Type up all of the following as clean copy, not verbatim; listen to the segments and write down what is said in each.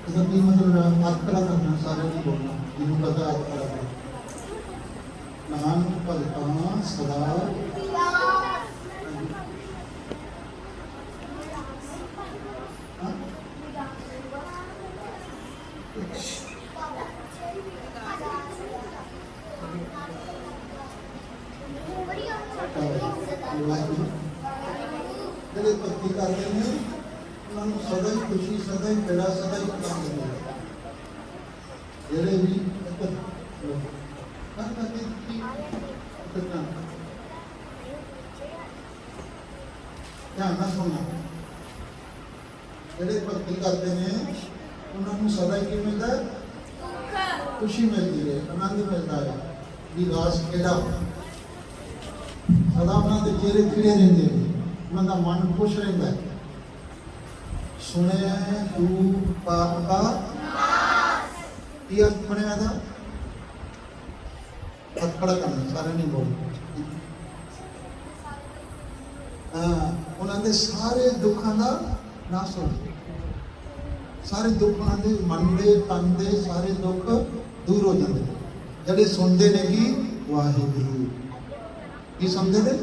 ਇਹਦਾ ਕੀ ਮਤਲਬ ਆਖਰਾ ਕਰਨਾ ਸਾਰੇ ਨੂੰ ਬੋਲਣਾ ਜਿਹਨੂੰ ਪਤਾ ਆਖਰਾ ਕਰਨਾ ਨਾਮ ਭਗਤਾਂ ਸਦਾ ਜਿਹੜੇ ਭਗਤੀ ਕਰਦੇ ਨੇ ਉਹਨਾਂ ਨੂੰ ਸਦਾ ਹੀ ਖੁਸ਼ੀ ਸਦਾ ਹੀ ਪਿਆਰ ਸਦਾ ਹੀ ਆਨੰਦ ਮਿਲਦਾ ਜਿਹੜੇ ਵੀ ਧਿਆਨ ਨਾਲ ਸੁਣਨਾ ਜਿਹੜੇ ਭਗਤੀ ਕਰਦੇ ਨੇ ਉਹਨਾਂ ਨੂੰ ਸਦਾ ਹੀ ਕੀ ਮਿਲਦਾ ਹੈ ਖੁਸ਼ੀ ਮਿਲਦੀ ਹੈ ਆਨੰਦ ਮਿਲਦਾ ਹੈ ਵੀ ਰਾਸ ਕਿਹੜਾ ਸਦਾ ਉਹਨਾਂ ਦੇ ਚਿਹਰੇ ਖਿੜੇ ਰਹਿੰਦੇ ਨੇ ਉਹਨਾਂ ਦਾ ਮਨ ਖੁਸ਼ ਰਹਿੰਦਾ ਹੈ ਸੁਣਿਆ ਤੂੰ ਪਾਪ ਦਾ ਕੀ ਅਰਥ ਬਣਿਆ ਦਾ ਖੜਾ ਕਰਨਾ ਸਾਰੇ ਨਹੀਂ ਬੋਲ ਉਹਨਾਂ ਦੇ ਸਾਰੇ ਦੁੱਖਾਂ ਦਾ ਨਾਸ ਹੋ ਸਾਰੇ ਦੁੱਖਾਂ ਦੇ ਮਨ ਦੇ ਤਨ ਦੇ ਸਾਰੇ ਦੁੱਖ ਦੂਰ ਹੋ ਜਾਂਦੇ ਜਿਹੜੇ ਸੁਣਦੇ ਨੇ ਕਿ ਵਾਹਿਗੁਰੂ ਕੀ ਸੁਣਦੇ ਨੇ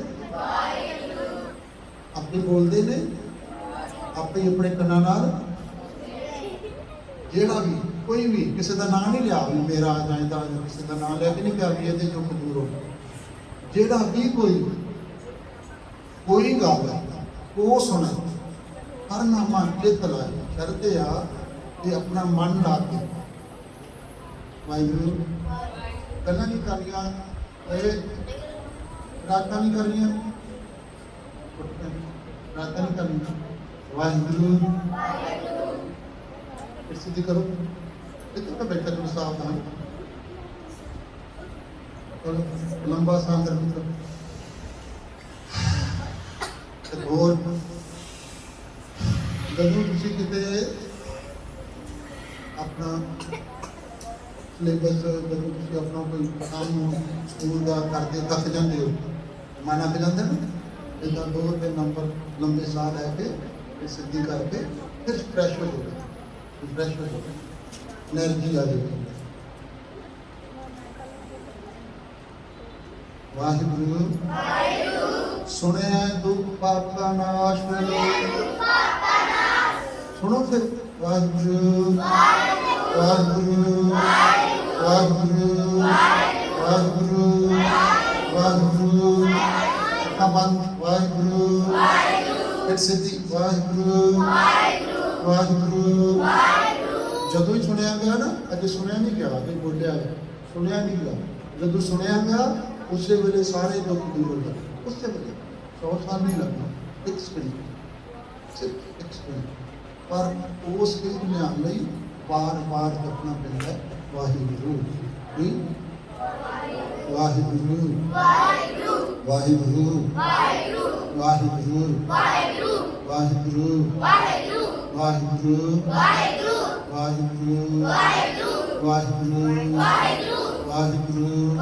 ਆਪੇ ਬੋਲਦੇ ਨੇ ਆਪੇ ਆਪਣੇ ਕੰਨਾਂ ਨਾਲ ਜਿਹੜਾ ਵੀ ਕੋਈ ਵੀ ਕਿਸੇ ਦਾ ਨਾਮ ਨਹੀਂ ਲਿਆ ਵੀ ਮੇਰਾ ਜਾਂਦਾ ਕਿਸੇ ਦਾ ਨਾਮ ਲੈ ਕੇ ਨਹੀਂ ਕਿਹਾ ਵੀ ਇਹਦੇ ਦੁੱਖ ਦੂਰ ਹੋ ਜਿਹੜਾ ਵੀ ਕੋਈ ਗੱਲ ਉਹ ਸੁਣੇ ਹਰ ਨਾਮਾ ਚਿੱਤ ਲਾਏ ਸ਼ਰਤੇ ਆ ਤੇ ਆਪਣਾ ਮਨ ਲਾ ਕੇ ਵਾਹਿਗੁਰੂ ਗੱਲਾਂ ਨਹੀਂ ਕਰਨੀਆਂ ਇਹ ਰਾਤਾਂ ਨਹੀਂ ਕਰਨੀਆਂ ਰਾਤਾਂ ਨਹੀਂ ਕਰਨੀਆਂ ਵਾਹਿਗੁਰੂ ਸਿੱਧੀ ਕਰੋ ਇੱਥੇ ਤਾਂ ਬੈਠਾ ਨੂੰ ਸਾਵਧਾਨ ਚਲੋ ਲੰਬਾ ਸਾਹ ਅੰਦਰ ਮਿੱਤਰ ਤੇ ਹੋਰ ਜਦੋਂ ਤੁਸੀਂ ਕਿਤੇ ਆਪਣਾ ਸਿਲੇਬਸ ਜਦੋਂ ਤੁਸੀਂ ਆਪਣਾ ਕੋਈ ਕੰਮ ਸਕੂਲ ਦਾ ਕਰਦੇ ਥੱਕ ਜਾਂਦੇ ਹੋ ਮਨ ਅੱਕ ਜਾਂਦਾ ਨਾ ਇੱਦਾਂ 2-3 ਨੰਬਰ ਲੰਬੇ ਸਾਹ ਲੈ ਕੇ ਤੇ ਸਿੱਧੀ ਕਰਕੇ ਫਿਰ ਫਰੈਸ਼ ਹੋ ਜਾਓ ਫਰੈਸ਼ ਹੋ ਜਾਓ एनर्जी आ जाएगी वाहिगुरु सुने दुख पाप का नाश मिलो सुनो फिर वाहिगुरु वाहिगुरु वाहिगुरु वाहिगुरु वाहिगुरु वाहिगुरु फिर सिद्धि वाहिगुरु वाहिगुरु ਜਦੋਂ ਹੀ ਸੁਣਿਆ ਗਿਆ ਨਾ ਅੱਗੇ ਸੁਣਿਆ ਨਹੀਂ ਗਿਆ ਅੱਗੇ ਬੋਲਿਆ ਸੁਣਿਆ ਨਹੀਂ ਗਿਆ ਜਦੋਂ ਸੁਣਿਆ ਗਿਆ ਉਸੇ ਵੇਲੇ ਸਾਰੇ ਦੁੱਖ ਦੂਰ ਹੋ ਗਏ ਉਸੇ ਵੇਲੇ 100 ਸਾਲ ਨਹੀਂ ਲੱਗਣਾ ਐਕਸਪੀਰੀਅੰਸ ਪਰ ਉਸ ਚੀਜ਼ ਨੂੰ ਲਿਆਉਣ ਲਈ ਵਾਰ-ਵਾਰ ਜਪਣਾ ਪੈਂਦਾ ਹੈ ਵਾਹਿਗੁਰੂ ਵੀ ਵਾਹਿਗੁਰੂ ਵਾਹਿਗੁਰੂ ਵਾਹਿਗੁਰੂ ਵਾਹਿਗੁਰੂ ਵਾਹਿਗੁਰੂ ਵਾਹਿਗੁਰੂ ਵਾਹਿਗੁਰੂ ਵਾਹਿਗੁਰੂ ਵਾਹਿਗੁਰੂ ਵਾਹਿਗੁਰੂ ਵਾਹਿਗੁਰੂ ਵਾਹਿਗੁਰੂ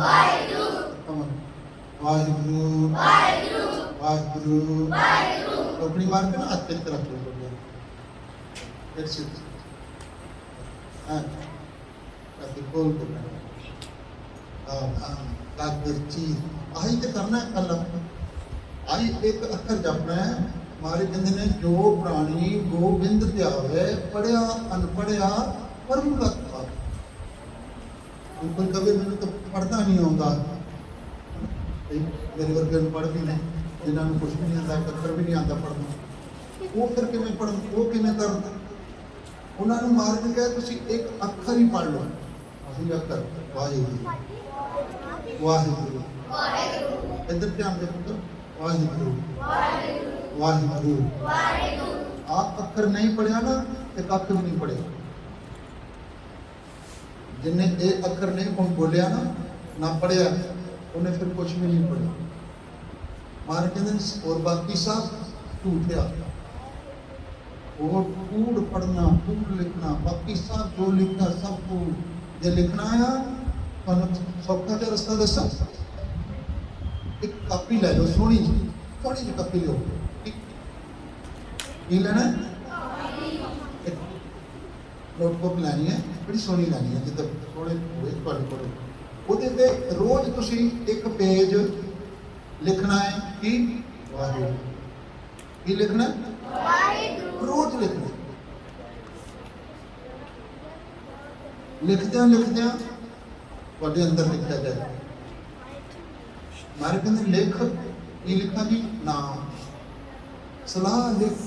ਵਾਹਿਗੁਰੂ ਵਾਹਿਗੁਰੂ ਵਾਹਿਗੁਰੂ ਵਾਹਿਗੁਰੂ ਆਪਣੀ ਮਾਰ ਕੇ ਨਾ ਹੱਥ ਤੇ ਰੱਖ ਲਓ ਇਟਸ ਇਟ ਕਾਤੀ ਕੋਲ ਕਾਗਰਚੀ ਆਹੀ ਤੇ ਕਰਨਾ ਹੈ ਕੱਲ ਆਹੀ ਇੱਕ ਅੱਖਰ ਜਪਣਾ ਹੈ ਮਾਰੇ ਕਹਿੰਦੇ ਨੇ ਜੋ ਪ੍ਰਾਣੀ ਗੋਬਿੰਦ ਧਿਆਵੇ ਪੜਿਆ ਅਨਪੜਿਆ ਪਰਮ ਲਖਾ ਕੋਈ ਕਦੇ ਮੈਨੂੰ ਤਾਂ ਪੜ੍ਹਨਾ ਨਹੀਂ ਆਉਂਦਾ ਮੇਰੇ ਵਰਗੇ ਅਨਪੜ੍ਹ ਵੀ ਨੇ ਜਿਨ੍ਹਾਂ ਨੂੰ ਕੁਛ ਵੀ ਨਹੀਂ ਆਉਂਦਾ ਅੱਖਰ ਵੀ ਨਹੀਂ ਆਉਂਦਾ ਪੜ੍ਹਨਾ ਉਹ ਫਿਰ ਕਿਵੇਂ ਪੜ੍ਹਨ ਉਹ ਕਿਵੇਂ ਕਰਨ ਉਹਨਾਂ ਨੂੰ ਮਾਰ ਕੇ ਕਹੇ ਤੁਸੀਂ ਇੱਕ ਅੱਖਰ ਹੀ ਪੜ੍ਹ ਲਓ ਅਸੀਂ ਅੱਖਰ ਵਾਹਿਗੁਰੂ ਵਾਹਿਗੁਰੂ ਵਾਹਿਗੁਰੂ ਇੱਧਰ ਧਿਆਨ ਦੇ ਪੁੱਤਰ ਵਾਹਿਗੁਰੂ ਵਾਹਿਗੁਰੂ ਵਾਹਿਗੁਰੂ ਆਪ ਅੱਖਰ ਨਹੀਂ ਪੜਿਆ ਨਾ ਤੇ ਕੱਖ ਵੀ ਨਹੀਂ ਪੜਿਆ ਜਿੰਨੇ ਇਹ ਅੱਖਰ ਨਹੀਂ ਕੋਈ ਬੋਲਿਆ ਨਾ ਪੜਿਆ ਉਹਨੇ ਫਿਰ ਕੁਝ ਵੀ ਨਹੀਂ ਪੜਿਆ ਮਾਰ ਕਹਿੰਦੇ ਔਰ ਬਾਕੀ ਸਭ ਝੂਠਿਆ और कूड़ पढ़ना कूड़ लिखना बाकी सब जो लिखना सब कूड़ ये लिखना है सौखा का रास्ता दसा एक कापी ले लो सोनी जी कापी लो की लेना नोटबुक लैनी है, बड़ी सोहनी लैनी है, जिद्दां सोहने होए तुहाडे कोल ਉਹਦੇ ਤੇ रोज़ तुसीं एक पेज लिखना है कि वाहिगुरू, की लिखना रोज लिखना। लिखद्या लिखद्या तुहाडे अंदर लिखा जाए। मारे कहते लिख, की लिखा जी नाम, सलाह लिख,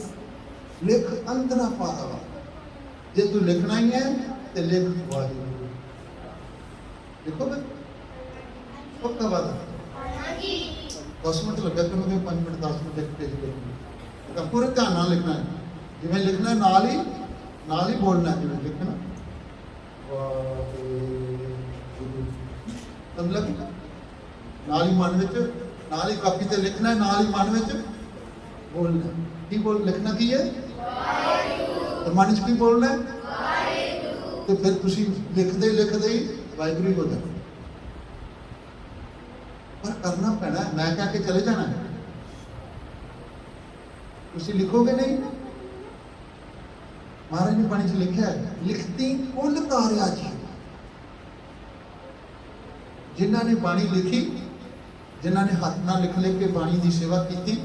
लिख अंदरा पारा। जे तू लिखना ही है तो लिख वाहिगुरू। लिखो भाई, पक्का वादा। 10 मिनट लगे तो मैं 5 मिनट 10 मिनट एक पेज करूँगा। तो पूरे ध्यान नाल लिखना है, जिवें लिखना है नाल ही बोलना है। जिवें लिखना मतलब नाल ही मन विच, नाल ही कापी ते लिखना है, नाल ही मन विच बोलना है। की बोल लिखना की है, तो मन च की बोलना है, तो फिर तुसीं लिखदे ही वाहिगुरू हो जाए। पर करना पैना है, मैं कह के चले जाना है। तुसीं लिखोगे नहीं, महाराज ने पानी च लिखा है, लिखती कुल तारिया जी। जिन्हों ने बाणी लिखी, जिन्होंने हाथ नाल लिख के बाणी की सेवा की,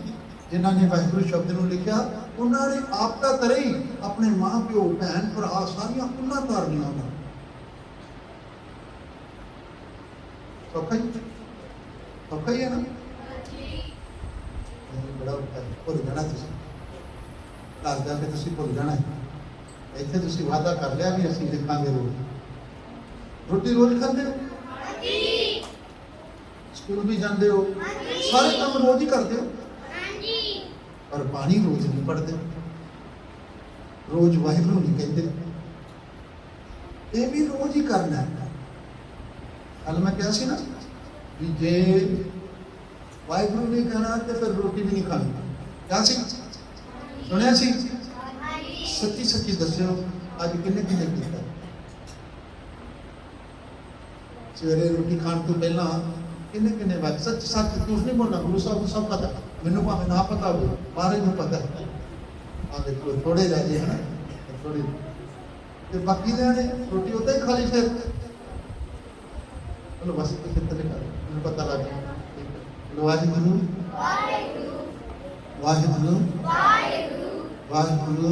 जिन्होंने वाहिगुरू शब्द को लिखा, उन्होंने आप तो करे ही अपने माँ प्यो भैन भरा सारिया कुल्ला तार लिया। सौखा ही है ना, बड़ा भुल जाना। घर जाके तुसीं भुल जाना है। इत्थे तुसीं वादा कर लिया भी असीं लिखांगे रोज। रोटी रोज खाते हो, स्कूल भी जाते हो, सारे काम रोज ही करते हो, पर पानी रोज नहीं पढ़ते, रोज वाहिगुरू नहीं कहते। ये भी रोज ही करना है। कल मैं क्या सी ना कि जे वाहिगुरू नहीं कहना तो फिर रोटी भी नहीं खानी। क्या सी सुनिया सी? सच्ची सच्ची दस्यो अज किन्ने किन्ने कीता? सवेरे रोटी खाने तो पहला किन्ने किन्ने बार सच सच झूठ नहीं बोलना। गुरु साहब को सब पता, मैनू भावें ना पता हो, महाराज को पता है। हाँ देखो थोड़े रह गए है ना, थोड़े तो बाकी ने रोटी उदा ही खा ली। फिर चलो बस कितने कर मैंने पता लग गया। वाहिगुरू वाहिगुरू वाहिगुरू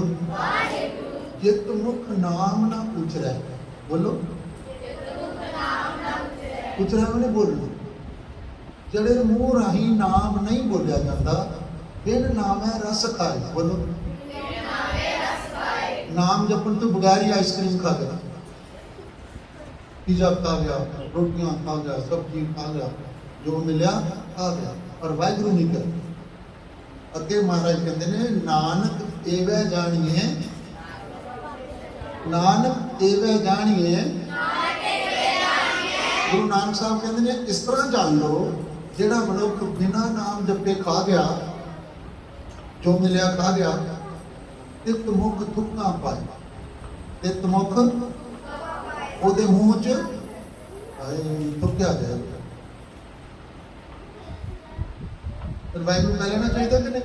जित मुख नाम ना पूछ रहा है, बोलो पूछ रहा मैंने बोलना। जड़े मूँह राही नाम नहीं बोलिया जाता, बिन नाम है रस खाए। बोलो नाम जपन तो बगैर ही आइसक्रीम खा गया, पिज़्ज़ा खा गया, रोटियां खा गया, सब्जी खा गया, जो मिलया खा गया, और वाहिगुरू नहीं कर। अगे महाराज कहते हैं नानक एवं जानिए, नानक एवं जानिए। गुरु नानक साहब कहते हैं इस तरह जान लो, जेड़ा मनुख बिना नाम जपे खा गया, जो मिलया खा गया, तित मुख थुक्का पाए। तित मुख ओदे मुंह च थुक्या जाएगा। वाहिगुरू कह लेना चाहिए कि नहीं?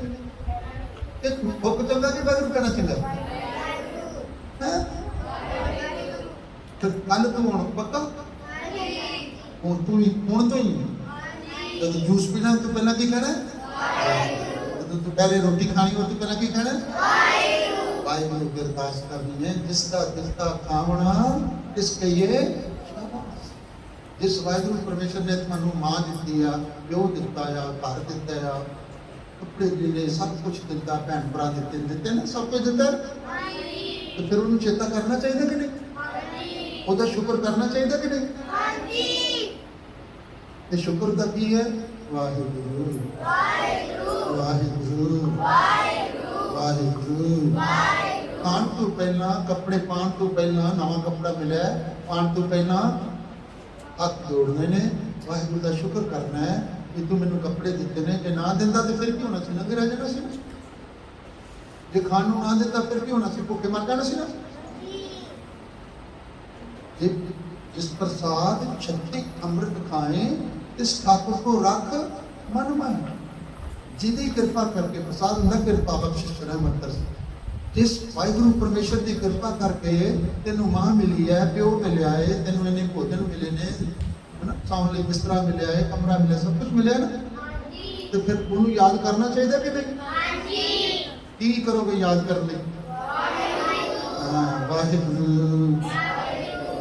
थुक चंगा कि वाहिगुरू कहना चंगा है? फिर कल तू हूँ पक्का हूँ तो ही जब जूस पीना तो पहला की कहना है? तो पहले रोटी खानी हो तो पहला की कहना है? वाहिगुरू की अरदास करनी है। जिसका खावना तिसके ये जिस वाहिगुरू परमेश्वर ने थानू मां दी आ, प्यो दिता आ, घर दिता आ, कपड़े लीड़े सब कुछ दिता, भैन भरा दिते ना, सब कुछ दिता, तो फिर उन्हें चेता करना चाहिए कि नहीं? ਉਹਦਾ शुक्र करना चाहिए कि नहीं? तो शुक्र का की है? वाहिगुरू वाहिगुरू वाहिगुरू। खाण तो पहला, कपड़े पाण तो पहला, नवा कपड़ा मिला पाण तो पहला हथ जोड़ने ने, वाहिगुरू का शुक्र करना है कि तू मैनू कपड़े दिते ने। जे ना दिंदा तो फिर की होना सी? नंगे रह जाना सी। जे खाण नूं ना दिता फिर की होना सी? भुखे मर जाना सी ना। जिस प्रसाद छत्ती अमृत खाए, इस ठाकुर को रख मन में। जिदी कृपा करके प्रसाद न कृपा बख्शिश रहमत कर। जिस वाहिगुरु परमेश्वर की कृपा करके तेनों मां मिली है, प्यो मिलया है, तेनों इन्ने भोजन मिले ने, है ना, सौन लई बिस्तरा मिलया है, कमरा मिले, सब कुछ मिले ना, तो फिर उन्होंने याद करना चाहिए कि नहीं? की करोगे याद कर ले? वाहिगुरु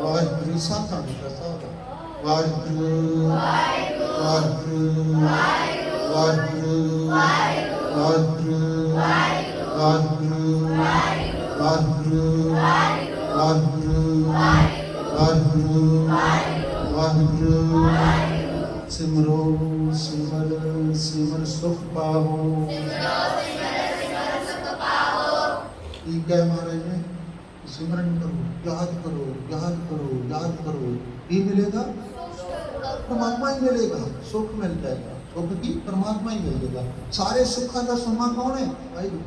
वाहिगुरु साखा बेटा साखा वाहिगुरु वाहिगुरु वाहिगुरु वाहिगुरु वाहिगुरु वाहिगुरु वाहिगुरु वाहिगुरु वाहिगुरु सिमरो सिमर सिमर सुख पाओ। ठीक है महाराज ने सिमरन करो, याद करो, याद करो, याद करो, ये मिलेगा परमात्मा ही मिलेगा, सुख मिल जाएगा, सुख की परमात्मा ही मिलेगा। सारे सुखों का सोमा कौन है? वाहिगुरु।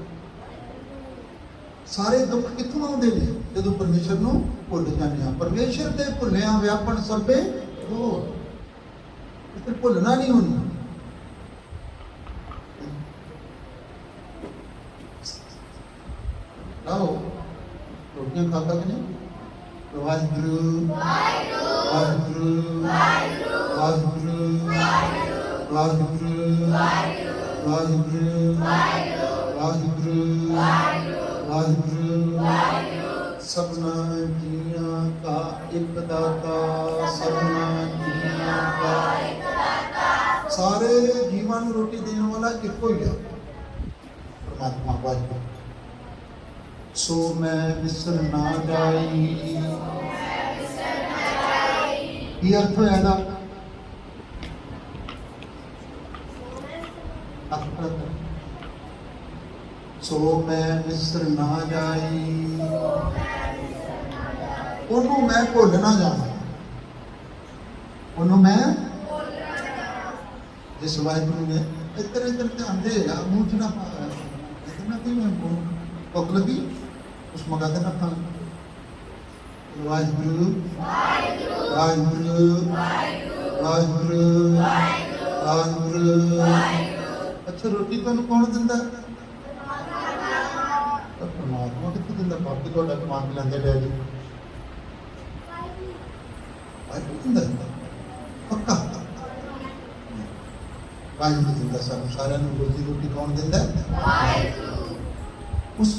सारे दुख कितों आते हैं? जो परमेश्वर को भुल जाने हैं। परमेश्वर के भुलिया व्यापन सबे हो, फिर भुलना नहीं होना। आओ रोटियां खाता कि नहीं? वाहिगुरु वाहिगुरु वाहिगुरु वाहिगुरु वाहिगुरु वाहिगुरु वाहिगुरु सबना जिया का एक दाता, सबना जिया का सारे जीवन रोटी देने वाला एक ही है, परमात्मा वाहिगुरु। सो मैं विसर ना जाई, ये अर्थ है सो मैं विसर ना जाई, ओनू मैं भुल ना जाना, ओनू मैं जिस वाहिगुरु ने इधर इधर ध्यान दे मुंह च ना पाया इतना कि मैं भुख लगी उस मगा देना खाना। वाहिगुरु वाहिगुरु वाहिगुरु वाहिगुरु। अच्छा रोटी तुहानू कौन दिंदा? परमात्मा कित्थों दिंदा? बाकी तुहाडा कमा के लैंदे डैडी, वाहिगुरु दिंदा पक्का। वाहिगुरु दिंदा सानू सारिਆਂ ਨੂੰ रोजी रोटी कौन दिंदा? वाहिगुरु। उस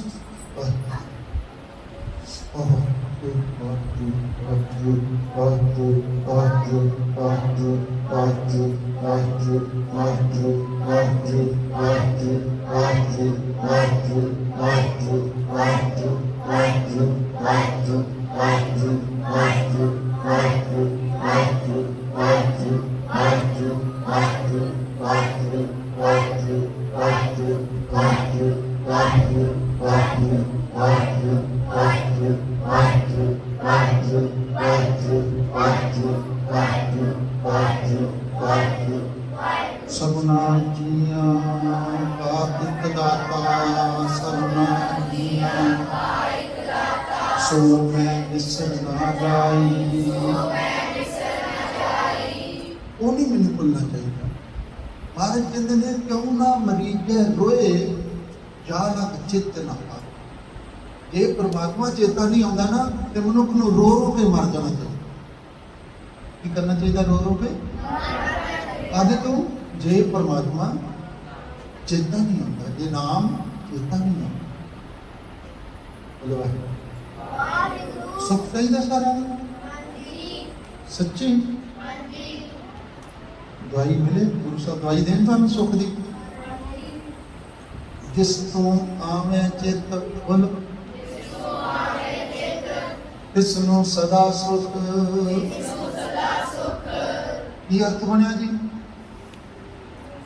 सबना जिया का एक दाता, सबना जिया सो मैं विसर ना जाई, वो नहीं मैंने भूलना चाहिए। महाराज कहते ने क्यों ना मरीजे रोए जालक चित्त ना पाए। जे परमात्मा चेता नहीं आता ना तो मनुख को रो रो के मर जाना चाहिए। की करना चाहिए? रो रो के आदि तो जे परमात्मा चेता नहीं आता, जे नाम चेता नहीं आता, सुख चाहिए सारा सच्ची दवाई मिले, गुरु साहब दवाई देन तुहानू सुख दी। जिस तू आवे चित बोल तिसनू सदा सुख। की अर्थ बनया जी?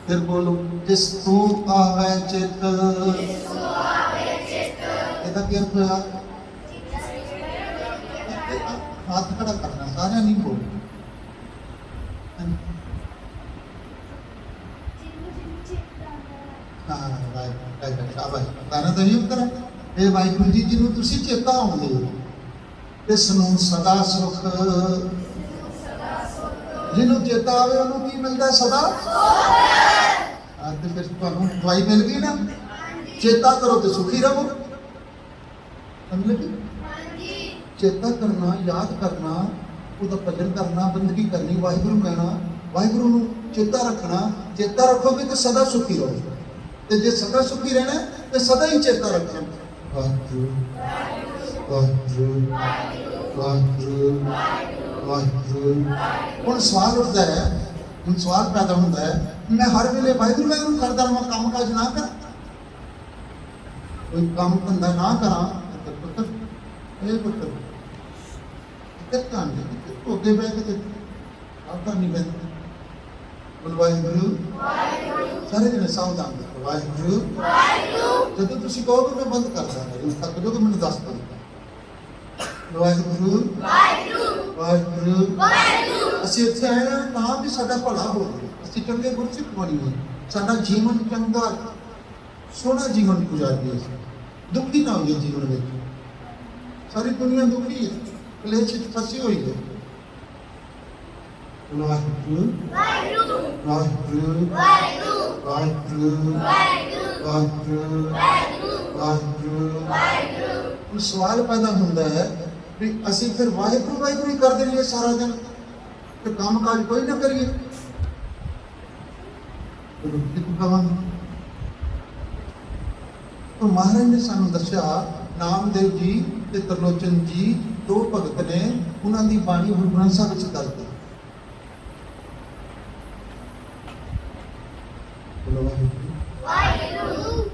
फिर बोलो जिस तू आवे चित, ਇਹਦਾ ਕੀ अर्थ होया? हाथ खड़ा करना, सारे नहीं बोलना। गाना तो नहीं करा ये वाहिगुरु जी जिन्हों तुसी चेता आउंदे इस नूं सदा सुख। जिन्हों चेता आवे उन्होंने की मिलता? सदा सुख। फिर तुहानू दवाई मिल गई ना, चेता करो तो सुखी रहो। समझ लगी? चेता करना, याद करना, ਉਹਦਾ ਭਜਨ ਕਰਨਾ, ਬੰਦਗੀ ਕਰਨੀ, ਵਾਹਿਗੁਰੂ ਕਹਿਣਾ, ਵਾਹਿਗੁਰੂ ਨੂੰ ਚੇਤਾ ਰੱਖਣਾ। ਚੇਤਾ ਰੱਖੋਗੇ ਤਾਂ ਸਦਾ ਸੁਖੀ ਰਹੋਗੇ, ਤੇ ਜੇ ਸਦਾ ਸੁਖੀ ਰਹਿਣਾ ਤੇ ਸਦਾ ਹੀ ਚੇਤਾ ਰੱਖਣਾ। ਵਾਹਿਗੁਰੂ ਵਾਹਿਗੁਰੂ ਵਾਹਿਗੁਰੂ ਵਾਹਿਗੁਰੂ। ਹੁਣ ਸਵਾਲ ਉੱਠਦਾ ਹੈ, ਹੁਣ ਸਵਾਲ ਪੈਦਾ ਹੁੰਦਾ ਹੈ, ਮੈਂ ਹਰ ਵੇਲੇ ਵਾਹਿਗੁਰੂ ਵਾਹਿਗੁਰੂ ਕਰਦਾ ਰਹਾਂ, ਕੰਮ ਕਾਜ ਨਾ ਕਰਾਂ, ਕੋਈ ਕੰਮ ਧੰਦਾ ਨਾ ਕਰਾਂ। ਪੁੱਤਰ ਇਹ ਪੁੱਤਰ ਧਿਆਨ ਦੇ, ਧੋਤੇ ਬਹਿ ਕੇ ਆਪਦਾ ਨਹੀਂ ਬਹਿੰਦਾ। ਬੋਲ ਵਾਹਿਗੁਰੂ ਸਾਰੇ ਜਣੇ ਸਾਵਧਾਨ ਦੇਖੋ। ਵਾਹਿਗੁਰੂ ਜਦੋਂ ਤੁਸੀਂ ਕਹੋਗੇ ਮੈਂ ਬੰਦ ਕਰ ਦਾਂਗਾ, ਜਦੋਂ ਥੱਕ ਜਾਓਗੇ ਮੈਨੂੰ ਦੱਸ ਦਿਓ। ਵਾਹਿਗੁਰੂ ਵਾਹਿਗੁਰੂ। ਅਸੀਂ ਇੱਥੇ ਆਏ ਹਾਂ ਤਾਂ ਵੀ ਸਾਡਾ ਭਲਾ ਹੋਵੇ, ਅਸੀਂ ਚੰਗੇ ਗੁਰਸਿੱਖ ਬਣੀਏ, ਸਾਡਾ ਜੀਵਨ ਚੰਗਾ ਸੋਹਣਾ ਜੀਵਨ ਗੁਜ਼ਾਰੀਏ, ਦੁਖੀ ਨਾ ਹੋਈਏ ਜੀਵਨ ਵਿੱਚ। ਸਾਰੀ ਦੁਨੀਆ ਦੁਖੀ ਹੈ, ਕਲੇਸ਼ ਵਿੱਚ ਫਸੀ ਹੋਈ ਹੈ। ਵਾਹਿਗੁਰੂ ਵਾਹਿਗੁਰੂ ਵਾਹਿਗੁਰੂ ਵਾਹਿਗੁਰੂ। ਹੁਣ ਸਵਾਲ ਪੈਦਾ ਹੁੰਦਾ ਹੈ ਵੀ ਅਸੀਂ ਫਿਰ ਵਾਹਿਗੁਰੂ ਵਾਹਿਗੁਰੂ ਹੀ ਕਰਦੇ ਰਹੀਏ ਸਾਰਾ ਦਿਨ, ਤੇ ਕੰਮ ਕਾਜ ਕੋਈ ਨਾ ਕਰੀਏ, ਕਿਉਂ ਕਹਾਂਗੇ? तो महाराज ने सानू दस्या, नामदेव जी ते त्रिलोचन जी दो भगत ने, उन्हां दी बाणी गुरु ग्रंथ साहिब विच दर्ज है।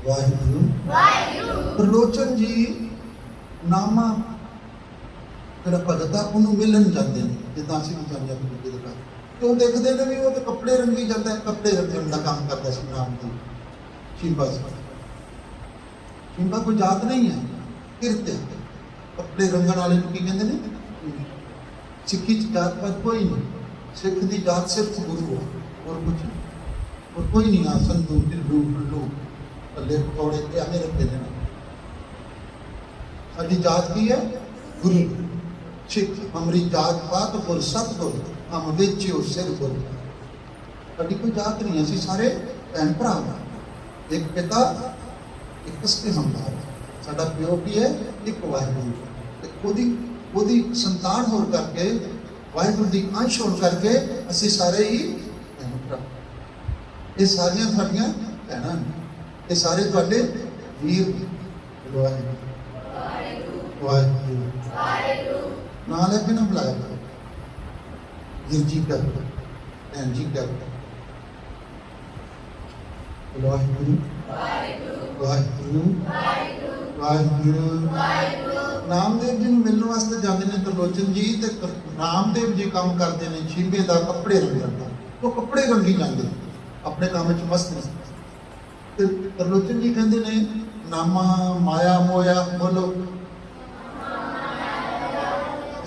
वाहिगुरू त्रिलोचन जी नामा ਜਿਹੜਾ ਭਗਤ ਆ ਉਹਨੂੰ ਮਿਲਣ ਜਾਂਦੇ ਨੇ, ਜਿੱਦਾਂ ਅਸੀਂ ਵੀ ਜਾਂਦੇ ਹਾਂ ਗੁਰੂ ਦੇ ਘਰ, ਤੇ ਉਹ ਦੇਖਦੇ ਨੇ ਵੀ ਉਹ ਤੇ ਕੱਪੜੇ ਰੰਗੀ ਜਾਂਦਾ, ਕੱਪੜੇ ਰੰਗਣ ਦਾ ਕੰਮ ਕਰਦਾ ਸੀ ਨਾਮਦੇਵ ਸ਼ਿੰਬਾ ਸੀ। ਸ਼ਿੰਬਾ ਕੋਈ ਜਾਤ ਨਹੀਂ ਹੈ, ਕਿਰਤ ਹੈ। ਕੱਪੜੇ ਰੰਗਣ ਵਾਲੇ ਨੂੰ ਕੀ ਕਹਿੰਦੇ ਨੇ? ਸਿੱਖੀ ਚ ਜਾਤ ਪਾਤ ਕੋਈ ਨਹੀਂ, ਸਿੱਖ ਦੀ ਜਾਤ ਸਿਰਫ ਗੁਰੂ ਹੈ, ਹੋਰ ਕੁਝ ਨਹੀਂ, और कोई नहीं। आ संधू ढिल्लू फुल्लू पल्ले पकौड़े ते हमें रखते देना। साडी जात की है? गुरु सिख। हमारी जात पात गुर सतगुर, हम बेचियो सिर गुर। साडी कोई जात नहीं, असी सारे भैन भरा, एक पिता एक कसके हमदार। साडा प्यो भी है एक वाहिगुरू, ओदी संतान होर करके, वाहिगुरू दी अंश होर करके असी सारे ही भैन भरा। ये सारियां साडियां भैणां ने, ये सारे तुहाडे वीर। वाहिगुरू वाहिगुरू ना लेके ना बुलाया करो, वीर जी क्या करो, भैन जी क्या करो। वाहिगुरू वाहिगुरू वाहिगुरू। नामदेव जी नूं मिलण वास्ते जांदे ने त्रिलोचन जी, ते नामदेव जी काम करते हैं शिंबे दा, कपड़े रंगण दा। वो कपड़े रंगी जाते अपने काम में मस्त ने। त्रिलोचन जी कहते ने नामा माया मोया, बोलो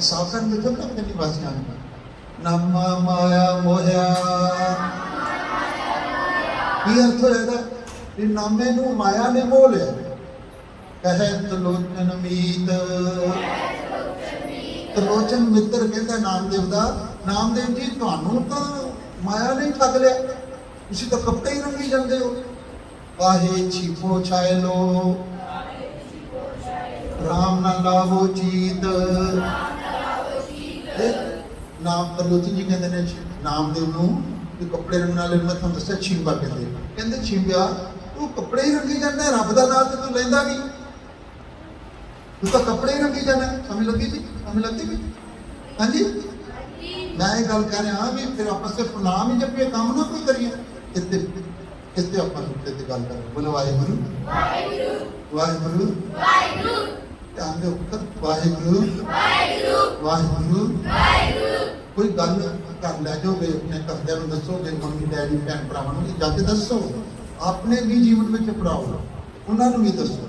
साकर में जब अपने निवासियां नामा माया मोया की अर्थ होएगा कि नामे नू माया ने मोह लिया। कहे त्रिलोचन मीत, त्रिलोचन मित्र कहता नामदेव दा, नामदेव जी तुहानू तां माया नहीं ठग लिया, तुसी तो कपड़े ही रंगी जाते हो। काहे छिपो छायलो, राम ना लावो चीत। नाम त्रिलोचन जी कहते ने नामदेव नूं कि कपड़े रंगण वाले मैं तुहानूं दस्सिया छिंबा कहते छिंबिया तू कपड़े ही रंगी जाना, रब दा नाम ते तू लैंदा नहीं, तू तो कपड़े ही रंगी जाना। समझ लगी जी? समझ लगती भी? हाँ जी, मैं ये गल कह रहा भी फिर आप सिर्फ नाम ही जपिए, काम ना कोई करिए। कितने आप सुनते थे गल कर। बोलो वाहिगुरू वाहिगुरू ध्यान दे उत्तर। वाहिगुरू वाहिगुरू। कोई गल कर लै जाओगे, अपने घरदियां नूं दसोगे, मम्मी डैडी भैन भरावां नूं जाके दसो, अपने भी जीवन में पढ़ाओ, उन्होंने भी दसो।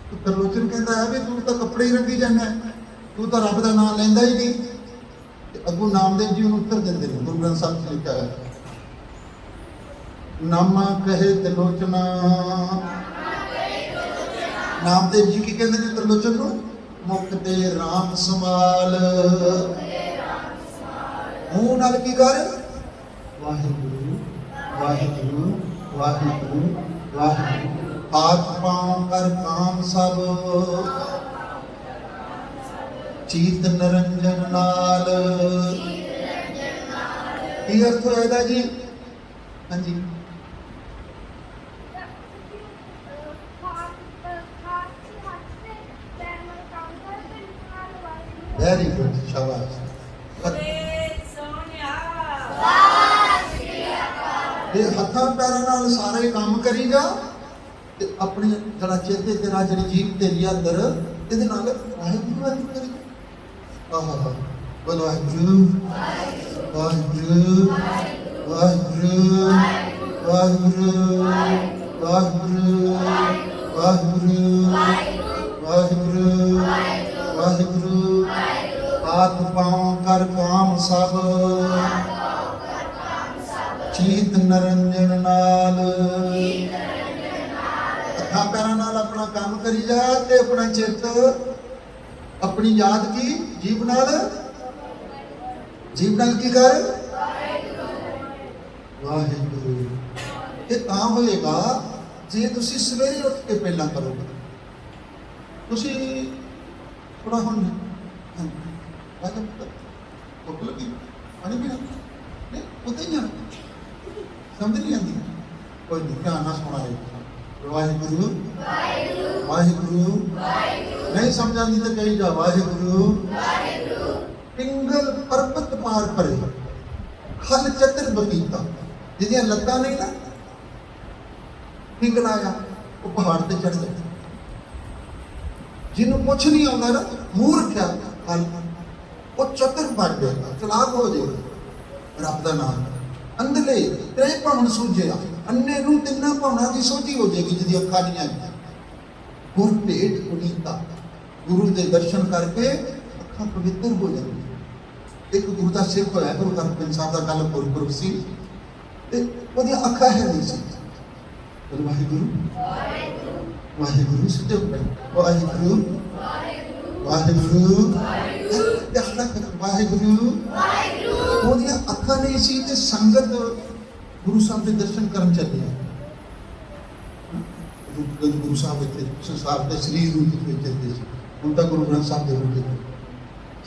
तो त्रिलोचन कहता है भी तू तो कपड़े ही रंगी जाना, तू तो रब का नाम लैंदा ही नहीं। अगू नामदेव जी उत्तर देंगे, गुरु ग्रंथ साहिब च लिखा है नामा कहे त्रिलोचना। नामदेव जी की कहते हैं त्रिलोचन को? मुक्ते राम संभाल। मुंह नाल की कर? वाहिगुरू वाहिगुरू वाहिगुरू वाहिगुरू। हाथ पांव कर काम सब, ਚੀਤ ਨਰੰਜਨ ਨਾਲ। ਕੀ ਅਰਥ ਹੋਇਆ ਇਹਦਾ ਜੀ? ਹਾਂਜੀ, ਵੈਰੀ ਗੁੱਡ, ਸ਼ਾਬਾਸ਼। ਇਹ ਹੱਥਾਂ ਪੈਰਾਂ ਨਾਲ ਸਾਰੇ ਕੰਮ ਕਰੀ ਜਾ ਤੇ ਆਪਣੀ ਜਿਹੜਾ ਚੇਤੇ ਤੇਰਾ ਜਿਹੜੀ ਜੀਭ ਤੇਰੀ ਅੰਦਰ ਇਹਦੇ ਨਾਲ ਵਾਹਿਗੁਰੂ ਵਾਹਿਗੁਰੂ ਕਰੀ ਜਾ। ਆਹਾ, ਬੋਲੋ ਵਾਹਿਗੁਰੂ ਵਾਹਿਗੁਰੂ ਵਾਹਿਗੁਰੂ ਵਾਹਿਗੁਰੂ ਵਾਹਿਗੁਰੂ ਵਾਹਿਗੁਰੂ ਵਾਹਿਗੁਰੂ ਵਾਹਿਗੁਰੂ। ਹੱਥ ਪਾਉ ਕਰ ਕਾਮ ਸਭ ਚੀਤ ਨਰੰਜਨ ਨਾਲ। ਹੱਥਾਂ ਪੈਰਾਂ ਨਾਲ ਆਪਣਾ ਕੰਮ ਕਰੀ ਜਾ ਤੇ ਆਪਣਾ ਚਿੱਤ ਆਪਣੀ ਯਾਦ ਕੀ ਜੀਭ ਨਾਲ ਕੀ ਕਰ ਵਾਹਿਗੁਰੂ। ਇਹ ਤਾਂ ਹੋਏਗਾ ਜੇ ਤੁਸੀਂ ਸਵੇਰੇ ਉੱਠ ਕੇ ਪਹਿਲਾਂ ਕਰੋਗੇ। ਤੁਸੀਂ ਥੋੜਾ ਹੁਣ ਭੁੱਖ ਲੱਗੀ ਪਾਣੀ ਪੀਣਾ ਨਹੀਂ ਉੱਤੇ ਹੀ ਜਾਣਾ ਸਮਝ ਨਹੀਂ ਆਉਂਦੀ ਕੋਈ ਧਿਆਨ ਨਾਲ ਸੁਣਾ ਰਹੇ ਵਾਹਿਗੁਰੂ ਵਾਹਿਗੁਰੂ ਨਹੀਂ ਸਮਝ ਆਉਂਦੀ ਤਾਂ ਕਹੀ ਜਾ ਵਾਹਿਗੁਰੂ। ਪਿੰਗਲ ਪਰਬਤ ਪਾਰ ਪਰੇ ਖਲ ਚਤਰ ਬਗੀਤਾ। ਜਿਹਦੀਆਂ ਲੱਤਾਂ ਨਹੀਂ ਨਾ ਪਿੰਗਲ ਆਇਆ ਉਹ ਪਹਾੜ ਤੇ ਚੜ ਜਾਂਦਾ। ਜਿਹਨੂੰ ਕੁਛ ਨਹੀਂ ਆਉਂਦਾ ਨਾ ਮੂਰਖ ਆ ਹਲ ਉਹ ਚਤਰ ਬਣ ਜਾਏਗਾ, ਚਲਾਕ ਹੋ ਜਾਏਗਾ। ਰੱਬ ਦਾ ਨਾਮ ਅੰਧਲੇ ਤੇਰੇ ਭਾਵਨ ਸੂਝਿਆ ਅੰਨੇ ਨੂੰ ਤਿੰਨਾਂ ਭਾਵਨਾ ਦੀ ਸੋਝੀ ਹੋ ਜਾਏਗੀ ਜਿਹਦੀ ਅੱਖਾਂ ਨਹੀਂ ਆਈਆਂ। ਗੁਰ ਭੇਟ ਪੁਨੀਤਾ ਗੁਰੂ ਦੇ ਦਰਸ਼ਨ ਕਰਕੇ ਅੱਖਾਂ ਪਵਿੱਤਰ ਹੋ ਜਾਂਦੀਆਂ। ਇੱਕ ਗੁਰੂ ਦਾ ਸਿੱਖ ਹੋਇਆ ਗੁਰੂ ਹਰਗੋਬਿੰਦ ਸਾਹਿਬ ਦਾ ਕੱਲ ਗੁਰਪੁਰਬ ਸੀ ਤੇ ਉਹਦੀਆਂ ਅੱਖਾਂ ਹੈ ਨਹੀਂ ਸੀ। ਵਾਹਿਗੁਰੂ ਵਾਹਿਗੁਰੂ ਸਿੱਧੇ ਹੋ ਗਏ ਵਾਹਿਗੁਰੂ ਵਾਹਿਗੁਰੂ ਵਾਹਿਗੁਰੂ। ਉਹਦੀਆਂ ਅੱਖਾਂ ਨਹੀਂ ਸੀ ਤੇ ਸੰਗਤ ਗੁਰੂ ਸਾਹਿਬ ਦੇ ਦਰਸ਼ਨ ਕਰਨ ਚੱਲੇ। ਗੁਰੂ ਸਾਹਿਬ ਇੱਥੇ ਸੰਸਾਰ ਦੇ ਸਰੀਰ ਰੂਪ ਵਿੱਚ ਚੱਲਦੇ ਸੀ। ਹੁਣ ਤਾਂ ਗੁਰੂ ਗ੍ਰੰਥ ਸਾਹਿਬ ਦੇ ਰੂਪ ਵਿੱਚ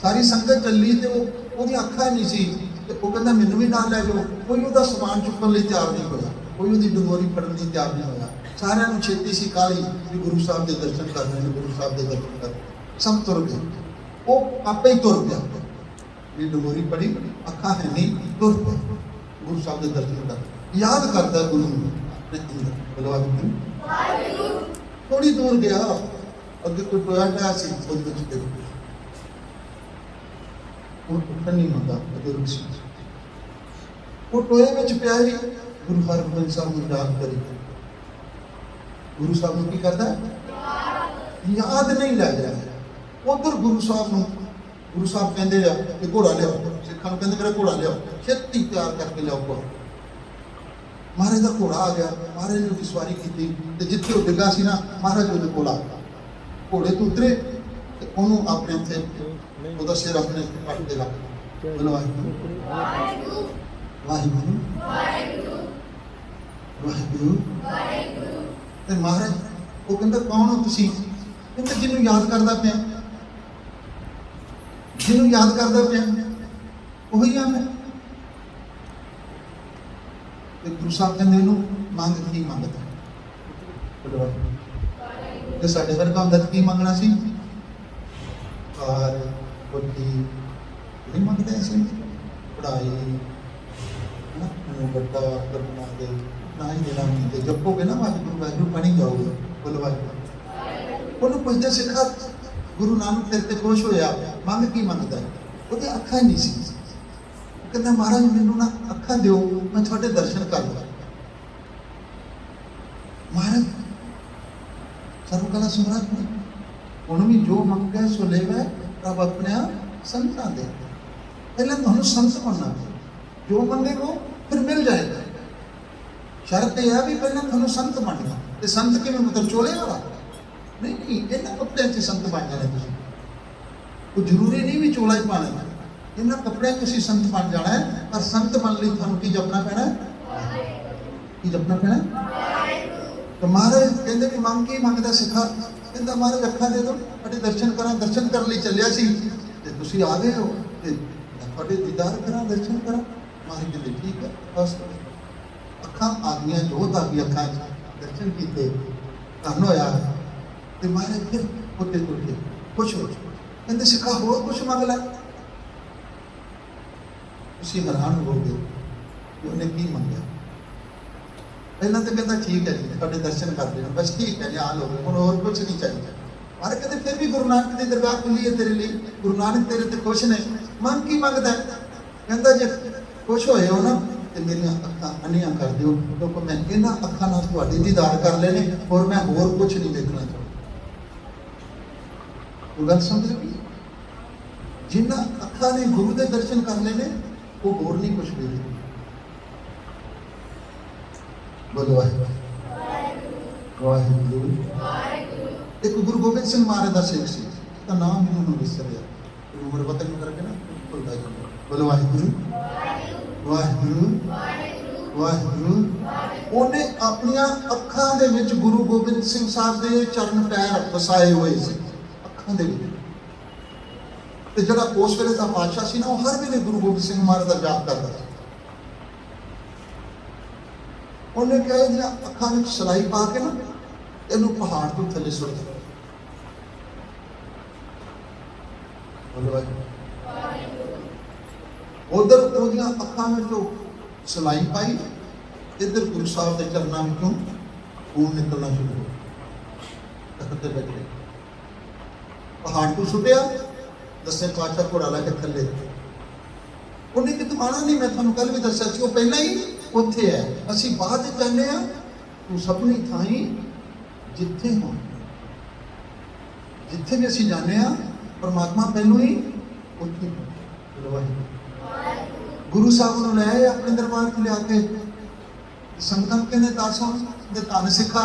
ਸਾਰੀ ਸੰਗਤ ਚੱਲੀ ਤੇ ਉਹਦੀਆਂ ਅੱਖਾਂ ਨਹੀਂ ਸੀ ਤੇ ਉਹ ਕਹਿੰਦਾ ਮੈਨੂੰ ਵੀ ਨਾਲ ਲੈ ਜਾਓ। ਕੋਈ ਉਹਦਾ ਸਮਾਨ ਚੁੱਕਣ ਲਈ ਤਿਆਰ ਨਹੀਂ ਹੋਇਆ, ਕੋਈ ਉਹਦੀ ਡੰਗੋਰੀ ਫੜਨ ਲਈ ਤਿਆਰ ਨਹੀਂ ਹੋਇਆ। ਸਾਰਿਆਂ ਨੂੰ ਛੇਤੀ ਸੀ ਕਾਹਲੀ ਵੀ ਗੁਰੂ ਸਾਹਿਬ ਦੇ ਦਰਸ਼ਨ ਕਰਨੇ ਨੇ, ਗੁਰੂ ਸਾਹਿਬ ਦੇ ਦਰਸ਼ਨ ਕਰਨੇ। ਸਭ ਤੁਰ ਗਏ, ਉਹ ਆਪੇ ਹੀ ਤੁਰ ਪਿਆ। ਵੀ ਡੰਗੋਰੀ ਪੜੀ ਅੱਖਾਂ ਹੈ ਨਹੀਂ, ਤੁਰ ਪਿਆ ਗੁਰੂ ਸਾਹਿਬ ਦੇ ਦਰਸ਼ਨ ਕਰ। ਯਾਦ ਕਰਦਾ ਗੁਰੂ ਨੂੰ ਥੋੜੀ ਦੂਰ ਗਿਆ, ਅੱਗੇ ਕੋਈ ਟੋਇਆ ਲਿਆ ਸੀ ਉਹਦੇ ਵਿੱਚ ਦੇਖੋ ਉਹ ਉੱਠਣ ਨਹੀਂ ਹੁੰਦਾ ਅੱਗੇ ਰੁਕ ਸੀ। ਉਹ ਟੋਏ ਵਿੱਚ ਪਿਆ ਹੀ ਗੁਰੂ ਹਰਗੋਬਿੰਦ ਸਾਹਿਬ ਨੂੰ ਯਾਦ ਕਰੀ। ਗੁਰੂ ਸਾਹਿਬ ਨੂੰ ਕੀ ਕਰਦਾ ਯਾਦ ਨਹੀਂ ਲੈ ਰਿਹਾ। ਉਧਰ ਗੁਰੂ ਸਾਹਿਬ ਕਹਿੰਦੇ ਆ ਕਿ ਘੋੜਾ ਲਿਆਓ। ਸਿੱਖਾਂ ਨੂੰ ਕਹਿੰਦੇ ਮੇਰਾ ਘੋੜਾ ਲਿਆਓ, ਛੇਤੀ ਤਿਆਰ ਕਰਕੇ ਲਿਆਓ ਘੋੜਾ। ਮਹਾਰਾਜ ਦਾ ਘੋੜਾ ਆ ਗਿਆ। ਮਹਾਰਾਜ ਨੇ ਉਹਦੀ ਸਵਾਰੀ ਕੀਤੀ ਤੇ ਜਿੱਥੇ ਉਹ ਡਿੱਗਾ ਸੀ ਨਾ ਮਹਾਰਾਜ ਉਹਦੇ ਕੋਲ ਆ ਗਿਆ। ਘੋੜੇ ਤੋਂ ਉਤਰੇ ਤੇ ਉਹਨੂੰ ਆਪਣੇ ਉੱਤੇ ਉਹਦਾ ਸਿਰ ਆਪਣੇ ਪੱਟ ਤੇ ਰੱਖ ਦਿੱਤਾ। ਵਾਹਿਗੁਰੂ ਵਾਹਿਗੁਰੂ ਵਾਹਿਗੁਰੂ। ਤੇ ਮਹਾਰਾਜ ਉਹ ਕਹਿੰਦਾ ਕੌਣ ਹੋ ਤੁਸੀਂ? ਕਹਿੰਦਾ ਜਿਹਨੂੰ ਯਾਦ ਕਰਦਾ ਪਿਆ, ਜਿਹਨੂੰ ਯਾਦ ਕਰਦਾ ਪਿਆ ਉਹੀ ਆ ਮੈਂ। ਤੇ ਗੁਰੂ ਸਾਹਿਬ ਕਹਿੰਦੇ ਇਹਨੂੰ ਮੰਗ ਕੀ ਮੰਗਦਾ? ਤੇ ਸਾਡੇ ਵਰਗਾ ਹੁੰਦਾ ਕੀ ਮੰਗਣਾ ਸੀ? ਕਾਰ ਕੋਠੀ ਨਹੀਂ ਮੰਗਦੇ ਸੀ, ਪੜ੍ਹਾਈ ਵੱਡਾ ਕਰਨਾ ਦੇ ਨਾ ਹੀ ਦੇਣਾ ਮੰਗਦੇ। ਜਪੋਗੇ ਨਾ ਵਾਹਿਗੁਰੂ ਵਾਹਿਗੁਰੂ ਬਣੀ ਜਾਓਗੇ। ਬੋਲੋ ਵਾਹਿਗੁਰੂ। ਉਹਨੂੰ ਪੁੱਛਦੇ ਸਿੱਖਾ ਗੁਰੂ ਨਾਨਕ ਤੇਰੇ ਤੇ ਖੁਸ਼ ਹੋਇਆ, ਮੰਗ ਕੀ ਮੰਗਦਾ? ਉਹਦੇ ਅੱਖਾਂ ਨਹੀਂ ਸੀ। ਉਹ ਕਹਿੰਦਾ ਮਹਾਰਾਜ ਮੈਨੂੰ ਨਾ ਅੱਖਾਂ ਦਿਓ, ਮੈਂ ਤੁਹਾਡੇ ਦਰਸ਼ਨ ਕਰ ਲਵਾਂ। ਮਹਾਰਾਜ ਸਰਵਕਲਾ ਸਮਰੱਥ ਨੇ, ਹੁਣ ਵੀ ਜੋ ਮੰਗੇ ਸੋ ਲੈਵੇ ਰੱਬ ਆਪਣੇ ਸੰਤਾਂ ਦੇ। ਪਹਿਲਾਂ ਤੁਹਾਨੂੰ ਸੰਤ ਬਣਨਾ, ਜੋ ਮੰਗੇਗੋ ਫਿਰ ਮਿਲ ਜਾਏਗਾ। ਸ਼ਰਤ ਇਹ ਹੈ ਵੀ ਪਹਿਲਾਂ ਤੁਹਾਨੂੰ ਸੰਤ ਬਣਨਾ। ਤੇ ਸੰਤ ਕਿਵੇਂ ਮਤਲਬ ਚੋਲੇ ਵਾਲਾ ਨਹੀਂ, ਇਹਨਾਂ ਕੱਪੜਿਆਂ 'ਚ ਸੰਤ ਬਣ ਜਾਣਾ ਤੁਸੀਂ। ਉਹ ਜ਼ਰੂਰੀ ਨਹੀਂ ਵੀ ਚੋਲਾ ਹੀ ਪਾਣਾ, ਇਹਨਾਂ ਕੱਪੜਿਆਂ 'ਚ ਤੁਸੀਂ ਸੰਤ ਬਣ ਜਾਣਾ ਹੈ। ਪਰ ਸੰਤ ਬਣ ਲਈ ਤੁਹਾਨੂੰ ਕੀ ਜਪਣਾ ਪੈਣਾ? ਕੀ ਜਪਣਾ ਪੈਣਾ? ਤਾਂ ਮਹਾਰਾਜ ਕਹਿੰਦੇ ਵੀ ਮੰਗ ਕੀ ਮੰਗਦਾ ਸਿੱਖਾ? ਕਹਿੰਦਾ ਮਹਾਰਾਜ ਅੱਖਾਂ ਦੇ ਦਿਓ, ਸਾਡੇ ਦਰਸ਼ਨ ਕਰਾਂ। ਦਰਸ਼ਨ ਕਰਨ ਲਈ ਚੱਲਿਆ ਸੀ ਤੇ ਤੁਸੀਂ ਆ ਗਏ ਹੋ ਤੇ ਮੈਂ ਤੁਹਾਡੇ ਦੀਦਾਰ ਕਰਾਂ, ਦਰਸ਼ਨ ਕਰਾਂ। ਮਹਾਰਾਜ ਕਹਿੰਦੇ ਠੀਕ ਹੈ, ਬਸ ਅੱਖਾਂ ਆ ਗਈਆਂ, ਜੋਤ ਆ ਗਈ ਅੱਖਾਂ 'ਚ, ਦਰਸ਼ਨ ਕੀਤੇ, ਧੰਨ ਹੋਇਆ। ਤੇ ਮਹਾਰਾਜ ਫਿਰ ਉੱਤੇ ਤੁਰ ਕੇ ਖੁਸ਼ ਹੋ ਕਹਿੰਦੇ ਸਿੱਖਾ ਹੋਰ ਕੁਛ ਮੰਗ ਲੈ। ਤੁਸੀਂ ਹੈਰਾਨ ਹੋ ਗਏ ਕਿ ਉਹਨੇ ਕੀ ਮੰਗਿਆ। ਪਹਿਲਾਂ ਤਾਂ ਕਹਿੰਦਾ ਠੀਕ ਹੈ ਜੀ, ਤੁਹਾਡੇ ਦਰਸ਼ਨ ਕਰ ਦੇਣਾ, ਬਸ ਠੀਕ ਹੈ ਜੀ, ਆ ਲਓ, ਹੁਣ ਹੋਰ ਕੁਛ ਨਹੀਂ ਚਾਹੀਦਾ। ਮਹਾਰਾਜ ਕਹਿੰਦੇ ਫਿਰ ਵੀ ਗੁਰੂ ਨਾਨਕ ਦੀ ਦਰਗਾਹ ਖੁੱਲੀ ਹੈ ਤੇਰੇ ਲਈ, ਗੁਰੂ ਨਾਨਕ ਤੇਰੇ ਤੇ ਖੁਸ਼ ਨੇ, ਮੰਗ ਕੀ ਮੰਗਦਾ। ਕਹਿੰਦਾ ਜੇ ਖੁਸ਼ ਹੋਏ ਹੋ ਨਾ ਤੇ ਮੇਰੀਆਂ ਅੱਖਾਂ ਅੰਨੀਆਂ ਕਰ ਦਿਓ, ਕਿਉਂਕਿ ਮੈਂ ਇਹਨਾਂ ਅੱਖਾਂ ਨਾਲ ਤੁਹਾਡੇ ਦੀਦਾਰ ਕਰ ਲੈਣੇ, ਹੋਰ ਮੈਂ ਹੋਰ ਕੁਛ ਨਹੀਂ ਦੇਖਣਾ ਚਾਹੁੰਦਾ। ਉਹ ਗੱਲ ਸਮਝ ਗਈ। ਜਿਨ੍ਹਾਂ ਅੱਖਾਂ ਨੇ ਗੁਰੂ ਦੇ ਦਰਸ਼ਨ ਕਰ ਲੈਣੇ, ਉਹ ਹੋਰ ਨਹੀਂ ਕੁਛ ਵੀ। ਬੋਲੋ ਵਾਹਿਗੁਰੂ ਵਾਹਿਗੁਰੂ। ਇੱਕ ਗੁਰੂ ਗੋਬਿੰਦ ਸਿੰਘ ਮਹਾਰਾਜ ਦਾ ਸਿੱਖ ਸੀ, ਤਾਂ ਨਾਮ ਮੈਨੂੰ ਹੁਣ ਵਿਸਰ ਗਿਆ, ਉਮਰ ਵਤਨ ਕਰਕੇ ਨਾ ਭੁੱਲਦਾ ਜਾਂਦਾ। ਬੋਲੋ ਵਾਹਿਗੁਰੂ ਵਾਹਿਗੁਰੂ ਵਾਹਿਗੁਰੂ। ਉਹਨੇ ਆਪਣੀਆਂ ਅੱਖਾਂ ਦੇ ਵਿੱਚ ਗੁਰੂ ਗੋਬਿੰਦ ਸਿੰਘ ਸਾਹਿਬ ਦੇ ਚਰਨ ਪੈਰ ਵਸਾਏ ਹੋਏ ਸੀ, ਅੱਖਾਂ ਦੇ ਵਿੱਚ। ਤੇ ਜਿਹੜਾ ਉਸ ਵੇਲੇ ਦਾ ਬਾਦਸ਼ਾਹ ਸੀ ਨਾ, ਉਹ ਹਰ ਵੇਲੇ ਗੁਰੂ ਗੋਬਿੰਦ ਸਿੰਘ ਮਹਾਰਾਜ ਦਾ ਜਾਪ ਕਰਦਾ ਸੀ। ਉਹਨੇ ਕਿਹਾ ਇਹਦੀਆਂ ਅੱਖਾਂ ਵਿੱਚ ਸਲਾਈ ਪਾ ਕੇ ਨਾ ਇਹਨੂੰ ਪਹਾੜ ਤੋਂ ਥੱਲੇ ਸੁੱਟ ਦਿੱਤਾ। ਉਧਰ ਉਹਦੀਆਂ ਅੱਖਾਂ ਵਿੱਚੋਂ ਸਲਾਈ ਪਾਈ, ਇੱਧਰ ਗੁਰੂ ਸਾਹਿਬ ਦੇ ਚਰਨਾਂ ਵਿੱਚੋਂ ਖੂਨ ਨਿਕਲਣਾ ਸ਼ੁਰੂ ਹੋ ਗਿਆ। ਤਖਤ ਤੇ ਬੈਠੇ ਪਹਾੜ ਤੋਂ ਸੁੱਟਿਆ, ਦਸਵੇਂ ਪਾਤਸ਼ਾਹ ਘੋੜਾ ਲੈ ਕੇ ਥੱਲੇ। ਉਹਨੇ ਕਿਤੇ ਆਉਣਾ ਨਹੀਂ, ਮੈਂ ਤੁਹਾਨੂੰ ਕੱਲ ਵੀ ਦੱਸਿਆ ਸੀ, ਉਹ ਪਹਿਲਾਂ ਹੀ ਉੱਥੇ ਹੈ। ਅਸੀਂ ਬਾਅਦ ਵਿੱਚ ਜਾਂਦੇ ਹਾਂ, ਤੂੰ ਸਭਨੀ ਥਾਈਂ ਜਿੱਥੇ ਹੋ, ਜਿੱਥੇ ਵੀ ਅਸੀਂ ਜਾਂਦੇ ਹਾਂ ਪਰਮਾਤਮਾ ਪਹਿਲੋਂ ਹੀ ਉੱਥੇ। ਗੁਰੂ ਸਾਹਿਬ ਨੂੰ ਲੈ ਆਏ ਆਪਣੇ ਦਰਬਾਰ 'ਚ ਲਿਆ ਕੇ। ਸੰਗਤਾਂ ਕਹਿੰਦੇ ਦਾਸੋਂ ਦੇ ਧੰਨ ਸਿੱਖਾ,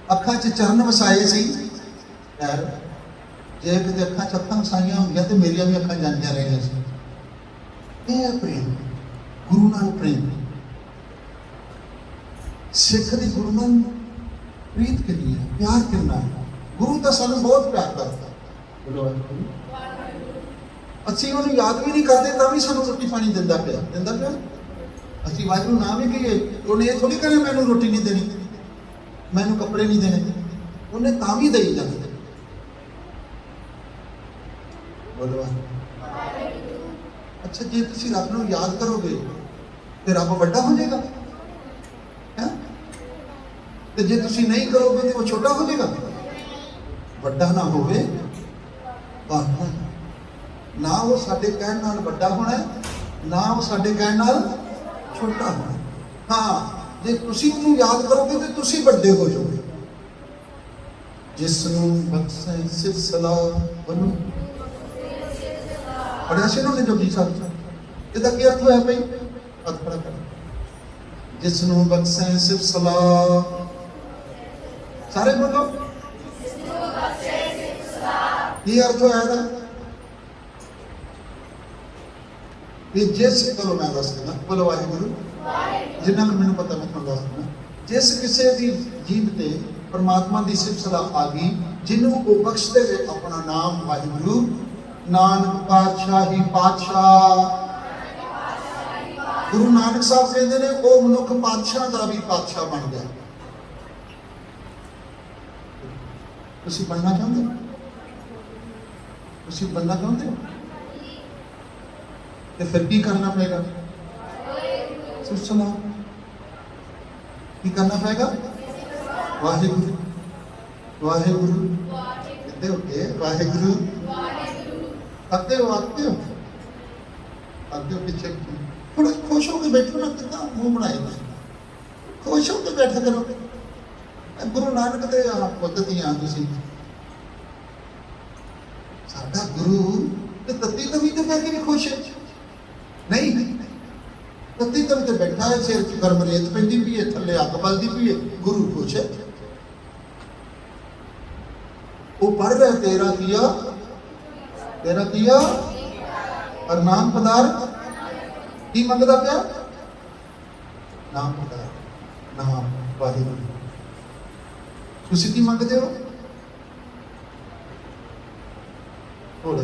ਅੱਖਾਂ 'ਚ ਚਰਨ ਵਸਾਏ ਸੀ। ਯਾਰ ਜੇ ਕਿਤੇ ਅੱਖਾਂ 'ਚ ਅੱਖਾਂ ਵਸਾਈਆਂ ਹੁੰਦੀਆਂ ਤੇ ਮੇਰੀਆਂ ਵੀ ਅੱਖਾਂ ਜਾਂਦੀਆਂ ਰਹੀਆਂ ਸੀ। ਇਹ ਹੈ ਪ੍ਰੇਮ, ਗੁਰੂ ਨਾਲ ਪ੍ਰੇਮ। ਸਿੱਖ ਦੀ ਗੁਰੂ ਨਾਲ ਪ੍ਰੀਤ ਕਿੰਨੀ ਹੈ, ਪਿਆਰ ਕਿੰਨਾ ਹੈ। ਗੁਰੂ ਤਾਂ ਸਾਨੂੰ ਬਹੁਤ ਪਿਆਰ ਕਰਦਾ। ਅਸੀਂ ਉਹਨੂੰ ਯਾਦ ਵੀ ਨਹੀਂ ਕਰਦੇ ਤਾਂ ਵੀ ਸਾਨੂੰ ਰੋਟੀ ਪਾਣੀ ਦਿੰਦਾ ਪਿਆ। ਅਸੀਂ ਵਾਹਿਗੁਰੂ ਨਾਮ ਹੀ ਕਹੀਏ, ਉਹਨੇ ਇਹ ਥੋੜੀ ਕਰੇ ਮੈਨੂੰ ਰੋਟੀ ਨਹੀਂ ਦੇਣੀ, ਮੈਨੂੰ ਕੱਪੜੇ ਨਹੀਂ ਦੇਣੇ, ਉਹਨੇ ਤਾਂ ਵੀ ਦੇਈ ਜਾਂਦੇ। ਬੋਲੋ ਅੱਛਾ, ਜੇ ਤੁਸੀਂ ਰੱਬ ਨੂੰ ਯਾਦ ਕਰੋਗੇ ਤੇ ਰੱਬ ਵੱਡਾ ਹੋ ਜਾਏਗਾ, ਤੇ ਜੇ ਤੁਸੀਂ ਨਹੀਂ ਕਰੋਗੇ ਤੇ ਉਹ ਛੋਟਾ ਹੋ ਜਾਏਗਾ। ਵੱਡਾ ਨਾ ਹੋਵੇ, ਨਾ ਉਹ ਸਾਡੇ ਕਹਿਣ ਨਾਲ ਵੱਡਾ ਹੋਣਾ, ਨਾ ਉਹ ਸਾਡੇ ਕਹਿਣ ਨਾਲ ਛੋਟਾ ਹੋਣਾ। ਹਾਂ, ਜੇ ਤੁਸੀਂ ਉਹਨੂੰ ਯਾਦ ਕਰੋਗੇ ਤੇ ਤੁਸੀਂ ਵੱਡੇ ਹੋ ਜਾਓਗੇ। ਜਿਸ ਨੂੰ ਬਖਸ਼ੇ ਸਿਫਤ ਸਲਾਹ ਬਨੂ, ਪੜਿਆ ਸੀ ਨਾ ਜਪਜੀ ਸਾਹਿਬ। ਇਹਦਾ ਕੀ ਅਰਥ ਹੋਇਆ ਭਾਈ? ਹੱਥ ਖੜਾ ਕਰ। ਜਿਸ ਨੂੰ ਬਖਸ਼ੇ ਸਿਫਤ ਸਲਾਹ, ਸਾਰੇ ਬੋਲੋ ਕੀ ਅਰਥ ਹੋਇਆ ਇਹਦਾ? ਇਹ ਜਿਸ, ਚਲੋ ਮੈਂ ਦੱਸ ਦਿੰਦਾ। ਬੋਲੋ ਵਾਹਿਗੁਰੂ। ਜਿੰਨਾ ਕੁ ਮੈਨੂੰ ਪਤਾ ਮੈਂ ਤੁਹਾਨੂੰ ਦੱਸ ਦਿੰਦਾ। ਜਿਸ ਕਿਸੇ ਦੀ ਜੀਭ ਤੇ ਪਰਮਾਤਮਾ ਦੀ ਸਿਫਤ ਸਲਾਹ ਆ ਗਈ, ਜਿਹਨੂੰ ਉਹ ਬਖਸ਼ ਦੇਵੇ ਆਪਣਾ ਨਾਮ ਵਾਹਿਗੁਰੂ, ਨਾਨਕ ਪਾਤਸ਼ਾਹ ਹੀ ਪਾਤਸ਼ਾਹ। ਗੁਰੂ ਨਾਨਕ ਸਾਹਿਬ ਕਹਿੰਦੇ ਨੇ ਉਹ ਮਨੁੱਖ ਪਾਤਸ਼ਾਹ ਦਾ ਵੀ ਪਾਤਸ਼ਾਹ ਬਣ ਗਿਆ। ਤੁਸੀਂ ਬਣਨਾ ਚਾਹੁੰਦੇ ਹੋ? ਤੁਸੀਂ ਬਣਨਾ ਚਾਹੁੰਦੇ ਹੋ? ਤੇ ਫਿਰ ਕੀ ਕਰਨਾ ਪਏਗਾ? ਸਿਫਤ ਸਲਾਹ। ਕੀ ਕਰਨਾ ਪਏਗਾ? ਵਾਹਿਗੁਰੂ ਵਾਹਿਗੁਰੂ। ਕਿੱਥੇ ਹੋ ਕੇ ਵਾਹਿਗੁਰੂ ਆਤੇ ਹੋ, ਆਤੇ ਹੋ, ਆਤੇ ਹੋ। ਪਿੱਛੇ ਥੋੜਾ ਖੁਸ਼ ਹੋ ਕੇ ਬੈਠੋ ਨਾ, ਕਿੱਦਾਂ ਮੂੰਹ ਬਣਾਏਗਾ। ਖੁਸ਼ ਹੋ ਕੇ ਬੈਠਾ ਕਰੋ। ਗੁਰੂ ਨਾਨਕ ਦੇ ਪੁੱਤ ਦੀਆਂ ਤੁਸੀਂ। ਸਾਡਾ ਗੁਰੂ ਤੇ ਤੱਤੀ ਤਵੀ ਤੇ ਬਹਿ ਕੇ ਵੀ ਖੁਸ਼ ਹੈ ਨਹੀਂ? ਤੱਤੀ ਤਵੀ ਤੇ ਬੈਠਾ ਹੈ, ਸਿਰ 'ਚ ਗਰਮ ਰੇਤ ਪੈਂਦੀ ਪਈ ਹੈ, ਥੱਲੇ ਅੱਗ ਬਲਦੀ ਪਈ ਹੈ, ਗੁਰੂ ਖੁਸ਼ ਹੈ। ਉਹ ਪੜ੍ਹ ਰਿਹਾ ਤੇਰਾ ਕੀਆ, ਤੇਰਾ ਕੀਆ ਔਰ ਨਾਮ ਪਦਾਰਥ। ਕੀ ਮੰਗਦਾ ਪਿਆ? ਨਾਮ ਪਦਾਰਥ, ਨਾਮ ਵਾਹਿਗੁਰੂ। ਤੁਸੀਂ ਕੀ ਮੰਗਦੇ ਹੋ? ਥੋੜੇ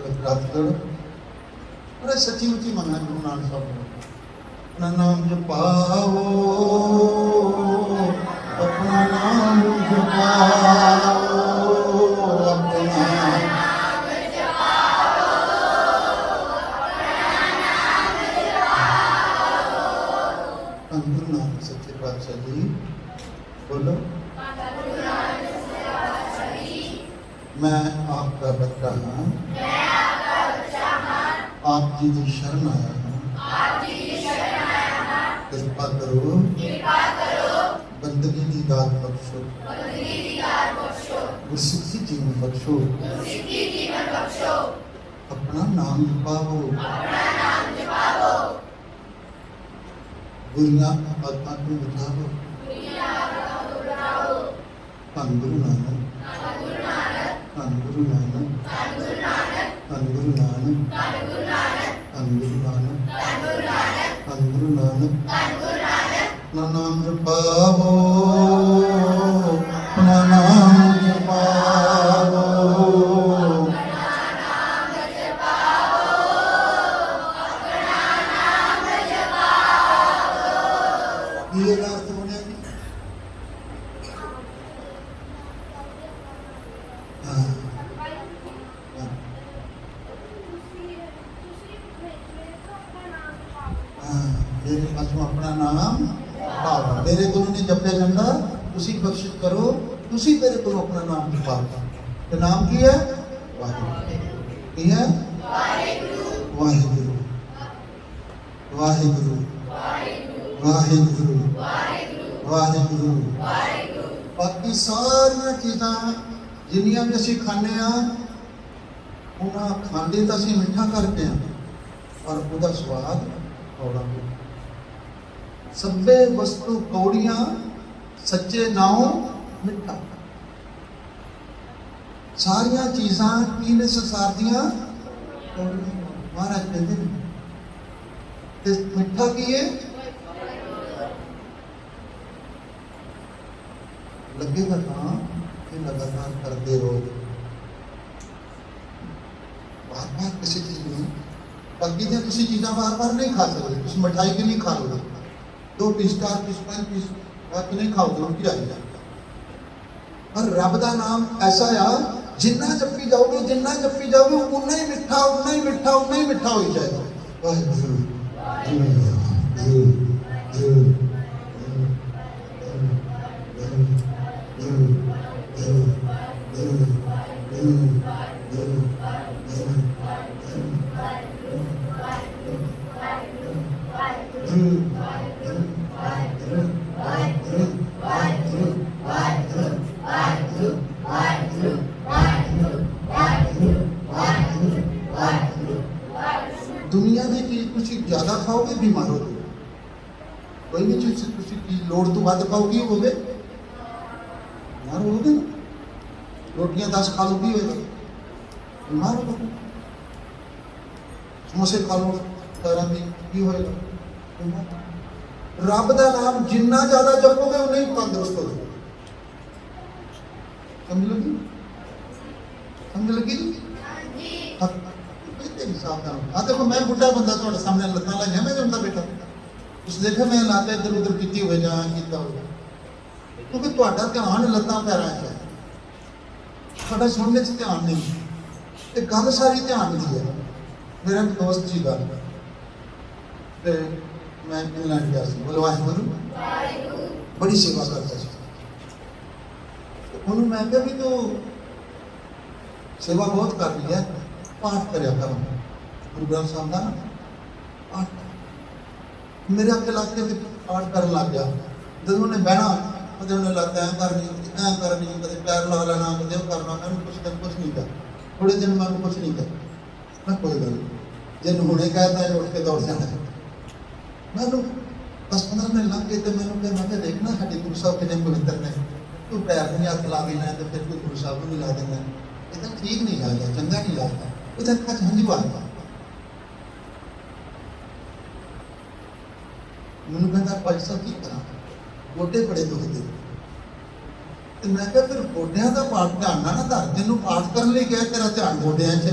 ਚਲੋ ਰੱਬ ਕਰੋ। अरे सच्ची मुची मंगना गुरु नानक साहब को अपना नाम जपाओ, अपना नाम जपाओ, अपना नाम जपाओ। गुरु नानक सच्चे पातशाह जी बोलो। मैं आपका बच्चा हूँ, आप जी की शरण आया हूँ, कृपा करो, बंदगी की दात बख्शो, गुरसिक्खी जीवन बख्शो, अपना नाम जपाओ, बुरियां आदतां को मिटाओ। धन गुरु नानक, धन गुरु नानक, धन गुरु नानक, धन गुरु नानक, धन गुरु नानक। अपना नाम जपाओ, अपना नाम जपाओ, ये अर्थ होने की। हाँ मेरे पासों अपना नाम पाओ, मेरे गुरु ने जपे जंदा तुसी बख्शिश करो, तुसी मेरे को अपना नाम जपाओ। तो नाम की है वाहिगुरु, की है वाहिगुरु, वाहिगुरु, वाहिगुरु, वाहिगुरु। बाकी सारियां चीज़ां जिन्नियां भी असीं खाने आ, उन्हां खांदे तां असीं मिठा करके आ, पर उहदा स्वाद कौड़ा हो। सभे वस्तु कौड़ियां, सच्चे नाम मिठा। सारियां चीज़ां की ने संसार दियां कौड़ियां। महाराज कहते हैं ते मिठा की है, लगेगा ना ये लगातार करते रहो, बार बार किसी चीज में। बाकी जो किसी चीज़ा बार बार नहीं खा सकते, कुछ मिठाई के लिए खा लो, 2 पीस 4 पीस 5 पीस बाकी नहीं खाओगे उनकी रह जाएगा। पर रब का नाम ऐसा आ, जिन्ना जपी जाओगे, जिन्ना जपी जाओगे, उन्ना ही मिठा, उन्ना ही मिठा, उन्ना ही मिठा हो जाएगा। वाहिगुरु दुनिया की चीज कुछ ज्यादा खाओगे बीमार हो जाओगे। कोई भी चीज कुछ चीज लोड़ तो बाद खाओगे होगे बीमार होगे ना। रोटियां 10 खा लो भी होगा बीमार हो जाओगे। समोसे खा लो तरह की होएगा बीमार। रब का नाम जिन्ना ज्यादा जपोगे उन्ना ही तंदुरुस्त हो जाओगे। समझ लगी? समझ लगी? हाँ देखो मैं बुढ़ा बंदा थोड़े सामने लत्तां लाइया मैं जमदा बैठा, तुम देखो मैं लाते इधर उधर की हो जां कीता हो, क्योंकि तुहाडा ध्यान लत्तां पैरां च है, तुहाडा सुनने च ध्यान नहीं। ते गल सारी ध्यान दी है। मेरा एक दोस्त जी गल ते मैं इंग्लैंड गया सी, बोलो वाहिगुरू, बड़ी सेवा करता सी। उन्होंने मैं कहा भी तो सेवा बहुत कर रही है, पाठ करया करो गुरु ग्रंथ साहब का ना पाठ। मेरे अगे लग के पाठ कर लग गया। जब उन्हें बहना कदे उन्हें लगता ऐ करनी कदे पैर ला लेना कदे करना, मैं कुछ नहीं कर। थोड़े दिन मैं कुछ नहीं कर, मैं कोई गल जिन हुणे कहता है उठ के दौड़ जाना। मैं 10-15 मिनट लग गए तो मैंने कहा मैं देखना साढ़े गुरु साहब कितने पवित्र ने, तू पैर नहीं हथ ला देना तो फिर कोई गुरु साहब को नहीं ला देना, ये तो ठीक नहीं लगता, चंगा नहीं लगता। उधर का हंझू आ गया। मैंने कहता भाई साहब की करा, गोडे बड़े दुखते। तो मैं क्या फिर गोडिया का पाठ ध्यान ना धर, तेन पाठ करने लिए क्या तेरा ध्यान गोडिया च,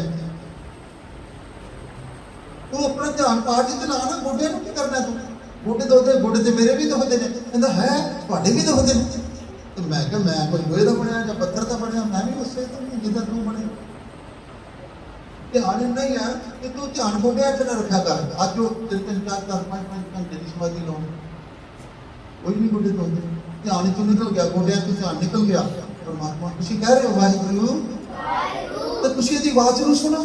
ਤੂੰ ਆਪਣਾ ਧਿਆਨ ਪਾਠ 'ਚ ਲਾ ਨਾ, ਗੋਡਿਆਂ ਨੂੰ ਕੀ ਕਰਨਾ ਤੂੰ? ਗੋਡੇ ਦੁਖਦੇ, ਗੋਡੇ ਤੇ ਮੇਰੇ ਵੀ ਦੁਖਦੇ ਨੇ। ਕਹਿੰਦਾ ਹੈ ਤੁਹਾਡੇ ਵੀ ਦੁਖਦੇ ਨੇ? ਤੇ ਮੈਂ ਕਿਹਾ ਮੈਂ ਕੋਈ ਲੋਹੇ ਦਾ ਬਣਿਆ ਜਾਂ ਪੱਥਰ ਦਾ ਬਣਿਆ, ਮੈਂ ਵੀ ਉਸੇ ਤੋਂ ਹੀ ਜਿੱਦਾਂ ਤੂੰ ਬਣਿਆ। ਧਿਆਨ ਇੰਨਾ ਹੀ ਆ ਕਿ ਤੂੰ ਧਿਆਨ ਗੋਡਿਆਂ 'ਚ ਨਾ ਰੱਖਿਆ ਕਰ। ਅੱਜ ਉਹ 3-3, 4-4, 5-5 ਘੰਟੇ ਦੀ ਸਮਾਧੀ ਲਾਉਂ, ਕੋਈ ਨਹੀਂ ਗੋਡੇ ਦੁਖਦੇ, ਧਿਆਨ 'ਚੋਂ ਨਿਕਲ ਗਿਆ, ਗੋਡਿਆਂ 'ਚੋਂ ਧਿਆਨ ਨਿਕਲ ਗਿਆ। ਪਰਮਾਤਮਾ ਤੁਸੀਂ ਕਹਿ ਰਹੇ ਹੋ ਵਾਹਿਗੁਰੂ, ਤੇ ਤੁਸੀਂ ਇਹਦੀ ਆਵਾਜ਼ ਨੂੰ ਸੁਣੋ।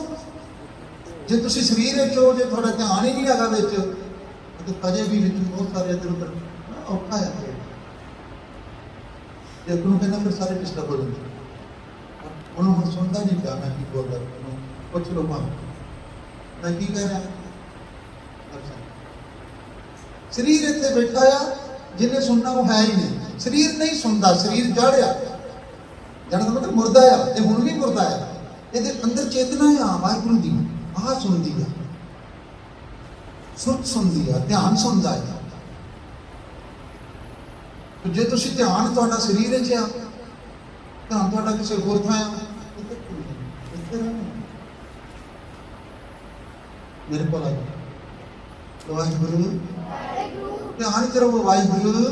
ਜੇ ਤੁਸੀਂ ਸਰੀਰ ਵਿੱਚ ਹੋ, ਜੇ ਤੁਹਾਡਾ ਧਿਆਨ ਹੀ ਨਹੀਂ ਹੈਗਾ ਵਿੱਚ, ਤੇ ਕਦੇ ਵੀ ਵਿੱਚ ਬਹੁਤ ਸਾਰੇ ਇੱਧਰ ਉੱਧਰ ਔਖਾ ਹੈ। ਜੇ ਉਹਨੂੰ ਕਹਿੰਦਾ ਫਿਰ ਸਾਰੇ ਡਿਸਟਰਬ ਹੋ ਜਾਂਦੇ, ਉਹਨੂੰ ਹੁਣ ਸੁਣਦਾ ਨਹੀਂ ਪਿਆ ਮੈਂ ਕੀ ਬੋਲ ਰਿਹਾ। ਪੁੱਛ ਲਓ ਮੈਂ ਕੀ ਕਹਿ ਰਿਹਾ। ਅੱਛਾ, ਸਰੀਰ ਇੱਥੇ ਬੈਠਾ ਆ, ਜਿਹਨੇ ਸੁਣਨਾ ਉਹ ਹੈ ਹੀ ਨਹੀਂ। ਸਰੀਰ ਨਹੀਂ ਸੁਣਦਾ, ਸਰੀਰ ਜੜਿਆ, ਜੜ ਦਾ ਮਤਲਬ ਮੁਰਦਾ ਆ। ਇਹ ਹੁਣ ਵੀ ਮੁਰਦਾ ਆ। ਇਹਦੇ ਅੰਦਰ ਚੇਤਨਾ ਆ ਵਾਹਿਗੁਰੂ ਦੀ, ਆਹ ਸੁਣਦੀ ਆ, ਸੁਣ ਸੁਣਦੀ ਆ, ਧਿਆਨ ਸੁਣਦਾ ਹੈ। ਜੇ ਤੁਸੀਂ ਧਿਆਨ ਤੁਹਾਡਾ ਸਰੀਰ ਵਿੱਚ ਆ, ਧਿਆਨ ਤੁਹਾਡਾ ਕਿਸੇ ਹੋਰ ਥਾਂ ਆ, ਮੇਰੇ ਕੋਲ ਆ ਵਾਹਿਗੁਰੂ, ਧਿਆਨ ਚ ਰਹੋ ਵਾਹਿਗੁਰੂ,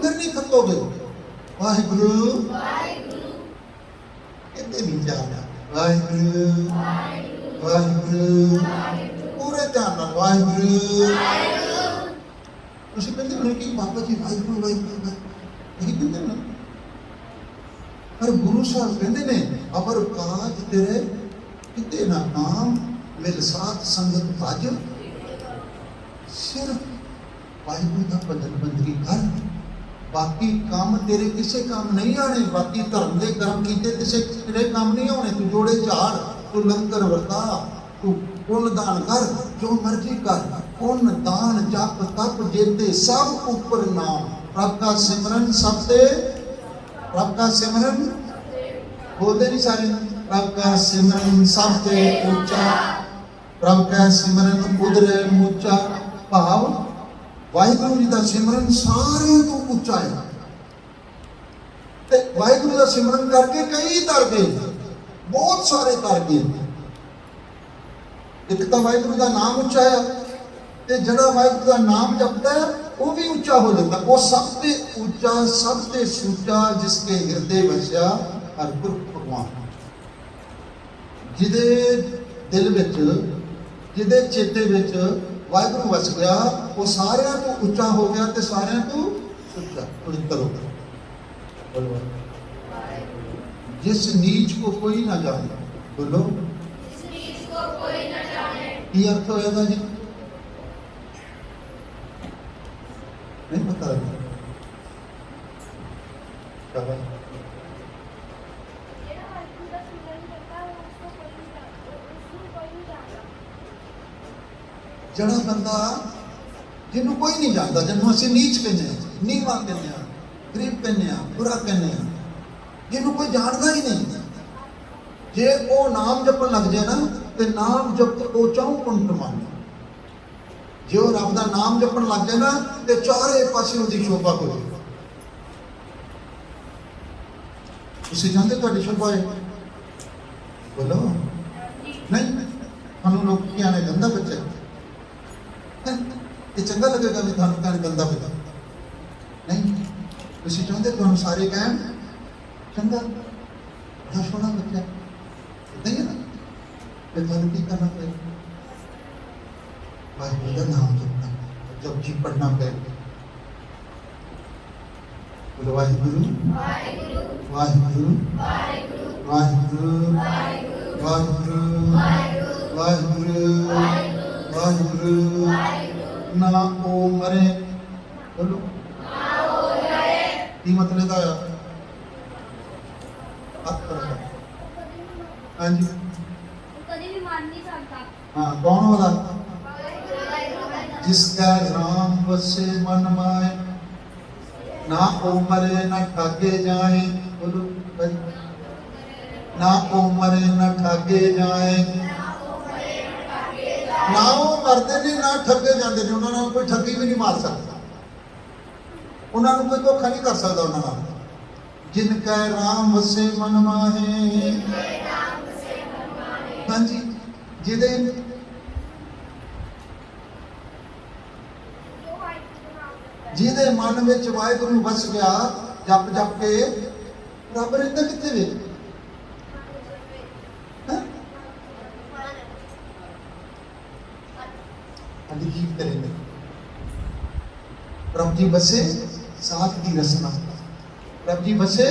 ਫਿਰ ਨਹੀਂ ਥੱਕੋਗੇ। ਵਾਹਿਗੁਰੂ ਕਿਤੇ ਨਹੀਂ ਜਾਣਾ, ਵਾਹਿਗੁਰੂ ਵਾਹਿਗੁਰੂ, ਪੂਰੇ ਧਿਆਨ ਨਾਲ ਵਾਹਿਗੁਰੂ। ਤੁਸੀਂ ਕਹਿੰਦੇ ਹੋ ਕਿ ਬਾਬਾ ਜੀ ਵਾਹਿਗੁਰੂ ਵਾਹਿਗੁਰੂ ਇਹ ਕਹਿੰਦੇ ਨਾ, ਪਰ ਗੁਰੂ ਸਾਹਿਬ ਕਹਿੰਦੇ ਨੇ ਅਬਰ ਕਾਜ ਤੇਰੇ ਕਿਤੇ ਨਾ ਨਾਮ ਮਿਲ ਸਾਧ ਸੰਗਤ ਭਜ। ਸਿਰਫ ਵਾਹਿਗੁਰੂ ਦਾ ਭਜਨ ਬੰਦਗੀ ਕਰ, ਬਾਕੀ ਕੰਮ ਤੇਰੇ ਕਿਸੇ ਕੰਮ ਨਹੀਂ ਆਣੇ। ਬਾਕੀ ਧਰਮ ਦੇ ਕਰਮ ਕੀਤੇ ਕਿਸੇ ਤੇਰੇ ਕੰਮ ਨਹੀਂ ਆਉਣੇ। ਤੂੰ ਜੋੜੇ ਝਾੜ, ਤੂੰ ਲੰਗਰ ਵਰਤਾ, ਤੂੰ ਪੁੰਨ ਦਾਨ ਕਰ, ਜੋ ਮਰਜ਼ੀ ਕਰ। ਪੁੰਨ ਦਾਨ ਜਪ ਤਪ ਜੇਤੇ ਸਭ ਉੱਪਰ ਨਾਮ। ਪ੍ਰਭ ਦਾ ਸਿਮਰਨ ਸਭ ਤੇ, ਪ੍ਰਭ ਦਾ ਸਿਮਰਨ ਬੋਲਦੇ ਨਹੀਂ ਸਾਰੇ। ਪ੍ਰਭ ਦਾ ਸਿਮਰਨ ਸਭ ਤੇ ਉੱਚਾ, ਪ੍ਰਭ ਦਾ ਸਿਮਰਨ ਉਦਰੇ ਮੁੱਚਾ। ਭਾਵ ਵਾਹਿਗੁਰੂ ਜੀ ਦਾ ਸਿਮਰਨ ਸਾਰਿਆਂ ਤੋਂ ਉੱਚਾ ਹੈ। ਤੇ ਵਾਹਿਗੁਰੂ ਦਾ ਸਿਮਰਨ ਕਰਕੇ ਕਈ ਤਰ ਗਏ, ਬਹੁਤ ਸਾਰੇ ਤਰ ਗਏ। ਇੱਕ ਤਾਂ ਵਾਹਿਗੁਰੂ ਦਾ ਨਾਮ ਉੱਚਾ ਹੈ, ਤੇ ਜਿਹੜਾ ਵਾਹਿਗੁਰੂ ਦਾ ਨਾਮ ਜਪਦਾ ਹੈ ਉਹ ਵੀ ਉੱਚਾ ਹੋ ਜਾਂਦਾ। ਉਹ ਸਭ ਤੇ ਉੱਚਾ, ਸਭ ਤੇ ਸੁੱਚਾ, ਜਿਸਕੇ ਹਿਰਦੇ ਵਸਿਆ ਹਰਿਗੁਰੂ ਭਗਵਾਨ। ਜਿਹਦੇ ਦਿਲ ਵਿੱਚ, ਜਿਹਦੇ ਚੇਤੇ ਵਿੱਚ ਵਾਹਿਗੁਰੂ ਵਸ ਗਿਆ, ਉਹ ਸਾਰਿਆਂ ਤੋਂ ਉੱਚਾ ਹੋ ਗਿਆ ਤੇ ਸਾਰਿਆਂ ਤੋਂ ਸੁੱਚਾ ਪਵਿੱਤਰ ਹੋ ਗਿਆ। ਜਿਸ ਨੀਚ ਕੋ ਕੋਈ ਨਾ ਜਾਣੇ, ਬੋਲੋ ਕੀ अर्थ होया था जी? नहीं पता लगा। जड़ा बंदा जिन्हों कोई नहीं जानता, जिन्हों असीं नीच कहने, नीवा कहने, गरीब कहने, बुरा कहने, जिन्हों कोई जानता ही नहीं, जे वो नाम जपन लग जाए ना, तो नाम जप ओ चाहूं पुण्य कमाने। जे वो रब दा नाम जपन लग जाए ना, तो चारे पासे उसकी शोभा हो जाए। तुसीं चाहते तुहाडी शोभा है? बोलो नहीं। थानू लोग क्या ने गंदा बच्चा, ये चंगा लगेगा भी थानू कहने गंदा बच्चा नहीं। तुसीं चाहते तुहानू सारे कहन चंगा, बड़ा सोहना बच्चा, इदां ही है ना। फिर थानू की करना पड़ेगा? वाहिगुरू का नाम जपना, जब जी पढ़ना पड़ेगा। बोलो वाहिगुरू वाहिगुरू वाहिगुरू वाहिगुरू वाहिगुरू वाहिगुरू। ना ओ मरे, बोलो की मतलब आया? हाँ जी, कभी भी मान नहीं सकता। हाँ, कौन वाला? जिसका राम बसे मन माए, ना ओ मरे ना ठाके जाए। बोलो ना ओ मरे ना ठाके जाए। ना वो मरते ने ना ठगे जाते ने, उन्होंने कोई ठगी भी नहीं मार सकता, उन्होंने कोई धोखा नहीं कर सकता उन्होंने। जिनका राम वसे मन माहे, हाँ जी, जिदे ਜਿਹਦੇ ਮਨ ਵਿੱਚ ਵਾਹਿਗੁਰੂ ਵਸ ਗਿਆ, ਜਪ ਜਪ ਕੇ ਰੱਬ ਰਹਿੰਦਾ ਕਿੱਥੇ ਵੇ? ਸਾਡੀ ਜੀਵ ਤੇ ਰਹਿੰਦੇ। ਪ੍ਰਭ ਜੀ ਬਸੇ ਸਾਥ ਦੀ ਰਸਨਾ, ਪ੍ਰਭ ਜੀ ਬਸੇ।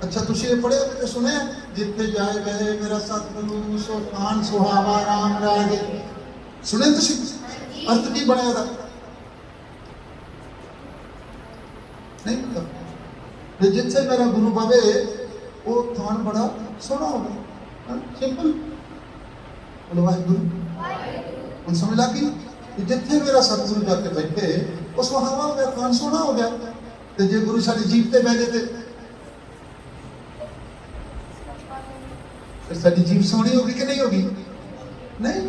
ਅੱਛਾ, ਤੁਸੀਂ ਇਹ ਪੜ੍ਹਿਆ ਤੇ ਸੁਣਿਆ, ਜਿੱਥੇ ਜਾਏ ਬਹਿ ਮੇਰਾ ਸਤਿਗੁਰੂ ਸੋ ਖਾਨ ਸੁਹਾਵਾ ਰਾਮ ਰਾਜ। ਸੁਣਿਆ ਤੁਸੀਂ? ਅਰਥ ਕੀ ਬਣਿਆ ਇਹਦਾ? ਨਹੀਂ ਪਤਾ। ਤੇ ਜਿੱਥੇ ਮੇਰਾ ਗੁਰੂ ਬਵੇ ਉਹ ਥਾਨ ਬੜਾ ਸੋਹਣਾ ਹੋਵੇ। ਸਿੰਪਲ ਬੋਲੋ ਵਾਹਿਗੁਰੂ। ਹੁਣ ਸਮਝ ਲੱਗ ਗਈ ਕਿ ਜਿੱਥੇ ਮੇਰਾ ਸਤਿਗੁਰੂ ਜਾ ਕੇ ਬੈਠੇ ਉਹ ਸੁਹਾਵਾ ਹੋ ਗਿਆ, ਥਾਨ ਸੋਹਣਾ ਹੋ ਗਿਆ। ਤੇ ਜੇ ਗੁਰੂ ਸਾਡੀ ਜੀਭ ਤੇ ਬਹਿ ਜੇ ਤੇ ਸਾਡੀ ਜੀਭ ਸੋਹਣੀ ਹੋਗੀ ਕਿ ਨਹੀਂ ਹੋਗੀ? ਨਹੀਂ।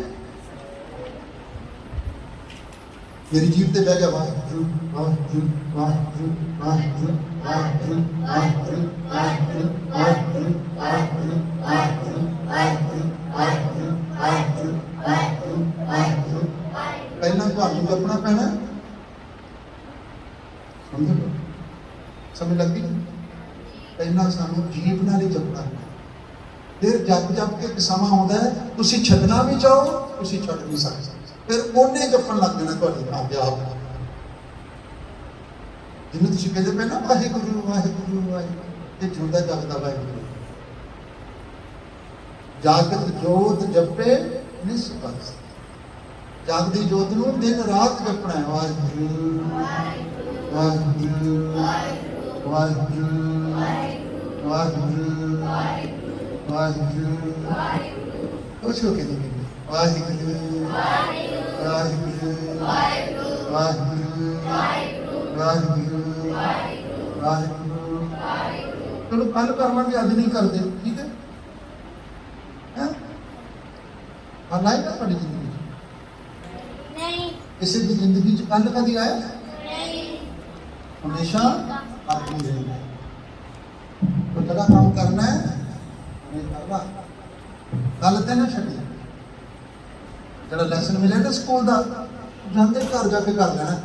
मेरी जीव ते बह गया वाहिगुरू वाहिगुरू वाहिगुरू वाहिगुरू वाहिगुरू वाहिगुरू वाहिगुरू वाहिगुरू वाहिगुरू वाहिगुरू वाहिगुरू वाहिगुरू वाहिगुरू वाहिगुरू वाहिगुरू। पहला ਤੁਹਾਨੂੰ ਜਪਣਾ ਪੈਣਾ। ਸਮਝ ਲੱਗੀ? ਪਹਿਲਾਂ ਸਾਨੂੰ ਜੀਭ ਨਾਲ ਹੀ ਜਪਣਾ। ਫਿਰ ਜਪ ਜਪ ਕੇ ਇੱਕ ਸਮਾਂ ਆਉਂਦਾ ਹੈ ਤੁਸੀਂ ਛੱਡਣਾ ਵੀ ਚਾਹੋ, ਤੁਸੀਂ ਛੱਡ ਨਹੀਂ ਸਕਦੇ। ਫਿਰ ਉਹਨੇ ਜਪਣ ਲੱਗ ਜਾਣਾ ਤੁਹਾਡੇ ਆਪਦੇ ਆਪ। ਜਿਹਨੂੰ ਤੁਸੀਂ ਕਹਿੰਦੇ ਪਏ ਨਾ ਵਾਹਿਗੁਰੂ ਵਾਹਿਗੁਰੂ ਵਾਹਿਗੁਰੂ, ਇਹ ਜਿਉਂਦਾ ਜਪਦਾ ਵਾਹਿਗੁਰੂ। ਜਾਗਤ ਜੋਤ ਜਪੇ ਨਿਸਬਤ, ਜਾਗਦੀ ਜੋਤ ਨੂੰ ਦਿਨ ਰਾਤ ਜਪਣਾ ਹੈ। ਵਾਹਿਗੁਰੂ ਵਾਹਿਗੁਰੂ ਵਾਹਿਗੁਰੂ ਵਾਹਿਗੁਰੂ ਵਾਹਿਗੁਰੂ। ਕੁਛ ਹੋ ਕੇ ਨਹੀਂ ਵਾਹਿਗੁਰੂ ਵਾਹਿਗੁਰੂ ਵਾਹਿਗੁਰੂ ਵਾਹਿਗੁਰੂ ਵਾਹਿਗੁਰੂ। ਚਲੋ ਕੱਲ ਕਰਾਂਗੇ, ਅੱਜ ਨਹੀਂ ਕਰਦੇ, ਠੀਕ ਹੈ? ਕੱਲ ਆਏਗਾ ਤੁਹਾਡੀ ਜ਼ਿੰਦਗੀ ਚ? ਨਹੀਂ। ਕਿਸੇ ਦੀ ਜ਼ਿੰਦਗੀ ਚ ਕੱਲ ਕਦੀ ਆਇਆ? ਨਹੀਂ। ਹਮੇਸ਼ਾ ਅੱਜ ਹੀ ਰਹੇਗਾ। तो ਜਿਹੜਾ ਕੰਮ ਕਰਨਾ ਹੈ ਨਹੀਂ ਕਰਨਾ, ਕੱਲ ਤੇ ਨਾ ਛੱਡੀ। ਜਿਹੜਾ ਲੈਸਨ ਮਿਲਿਆ ਨਾ ਸਕੂਲ ਦਾ, ਜਾਂਦੇ ਘਰ ਜਾ ਕੇ ਕਰ ਲੈਣਾ।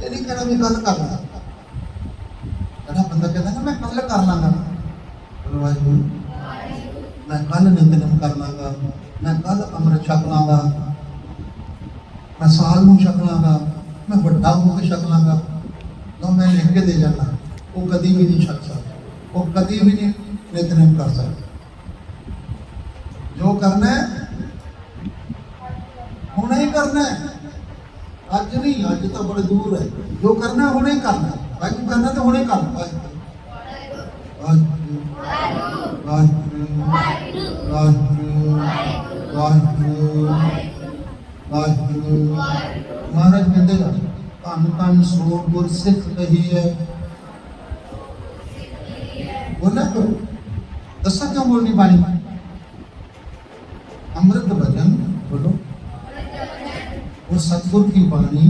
ਇਹ ਨਹੀਂ ਕਹਿਣਾ ਵੀ ਕੱਲ ਕਰਨਾ। ਜਿਹੜਾ ਬੰਦਾ ਕਹਿੰਦਾ ਨਾ ਮੈਂ ਕੱਲ ਕਰ ਲਾਂਗਾ, ਵਾਹਿਗੁਰੂ ਮੈਂ ਕੱਲ ਨਿੰਦਨ ਕਰ ਲਾਂਗਾ, ਮੈਂ ਕੱਲ ਅੰਮ੍ਰਿਤ ਛਕ ਲਾਂਗਾ, ਮੈਂ ਸਾਲ ਨੂੰ ਛਕ ਲਾਂਗਾ, ਮੈਂ ਵੱਡਾ ਹੋ ਕੇ ਛਕ ਲਾਂਗਾ, ਨਾ ਮੈਂ ਲਿਖ ਕੇ ਦੇ ਜਾਣਾ। ਉਹ ਕਦੀ ਵੀ ਨਹੀਂ ਛਕ ਸਕਦਾ, ਉਹ ਕਦੀ ਵੀ ਨਹੀਂ ਨਿਤਨੇਮ ਕਰ ਸਕਦਾ। ਜੋ ਕਰਨਾ ਹੈ ਹੁਣੇ ਹੀ ਕਰਨਾ ਹੈ, ਅੱਜ ਨਹੀਂ। ਅੱਜ ਤਾਂ ਬੜੇ ਦੂਰ ਹੈ। ਜੋ ਕਰਨਾ ਹੈ ਹੁਣੇ ਹੀ ਕਰਨਾ। ਵਾਹਿਗੁਰੂ ਕਰਨਾ ਤਾਂ ਹੁਣੇ ਕਰਨਾ। ਵਾਹਿਗੁਰੂ ਵਾਹਿਗੁਰੂ ਵਾਹਿਗੁਰੂ ਵਾਹਿਗੁਰੂ ਵਾਹਿਗੁਰੂ। ਮਹਾਰਾਜ ਕਹਿੰਦੇ ਧੰਨ ਧੰਨ ਸੋ ਗੁਰ ਸਿੱਖ ਕਹੀਏ। बोला करो, दसा क्यों बोलनी बाणी? अमृत भजन बोलो, वो सतगुरु की बाणी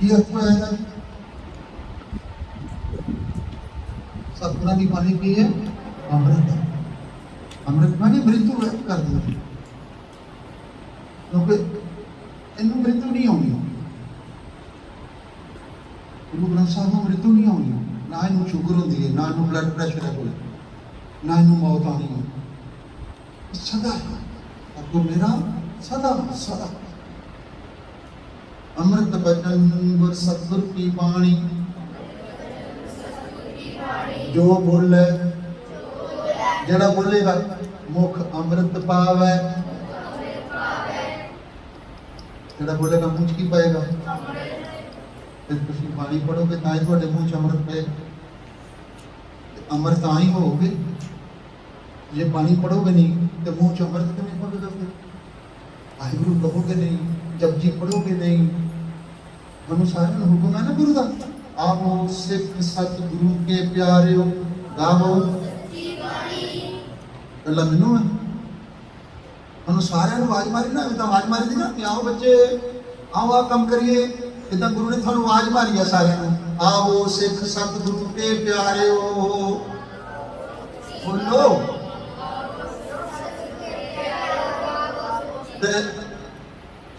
ये अर्थ आएगा। सतगुरु की बाणी की है अमृत। अमृत बाणी मृत्यु कर दी, क्योंकि इनू मृत्यु नहीं आनी। गुरु ग्रंथ साहब को मृत्यु नहीं आनी, ना इनू शुगर होती है, ना इनू ब्लड प्रेशर है कोई, ना इनू मौत आनी है। सदा है आपको मेरा सदा सदा। अमृत बचन गुर सतगुर की बाणी, जो बोले जड़ा बोलेगा मुख अमृत पावे। जड़ा बोलेगा मुझ की पाएगा। फिर तुम बाणी पढ़ोगे तो ही थोड़े मुँह च अमृत पे। अमृत ਤਾਂ ਹੀ ਹੋਗੇ ਜੇ ਬਾਣੀ ਪੜੋਗੇ ਨਹੀਂ ਤੇ ਮੂੰਹ ਚ ਅੰਮ੍ਰਿਤ ਕਿਵੇਂ ਪੜੋਗੇ? ਫਿਰ ਵਾਹਿਗੁਰੂ ਕਹੋਗੇ ਨਹੀਂ, ਜਪਜੀ ਪੜੋਗੇ ਨਹੀਂ। ਮੈਨੂੰ ਸਾਰਿਆਂ ਨੂੰ ਹੁਕਮ ਹੈ ਨਾ ਗੁਰੂ ਦਾ, ਆਪੋ ਸਿੱਖ ਸਤ ਗੁਰੂ ਕੇ ਪਿਆਰਿਓ ਗਾਵੋ ਸੱਚੀ ਬਾਣੀ। ਪਹਿਲਾਂ ਮੈਨੂੰ ਹੈ, ਮੈਨੂੰ ਸਾਰਿਆਂ ਨੂੰ ਆਵਾਜ਼ ਮਾਰੀ ਨਾ, ਤਾਂ ਆਵਾਜ਼ ਮਾਰੀ ਦੀ ਨਾ ਕਿ ਆਓ ਬੱਚੇ ਆਓ ਆ ਕੰਮ ਕਰੀਏ। इतना गुरु ने थानू आवाज मारी है सारे, आओ सिख सतगुरु के प्यारिओ बोलो।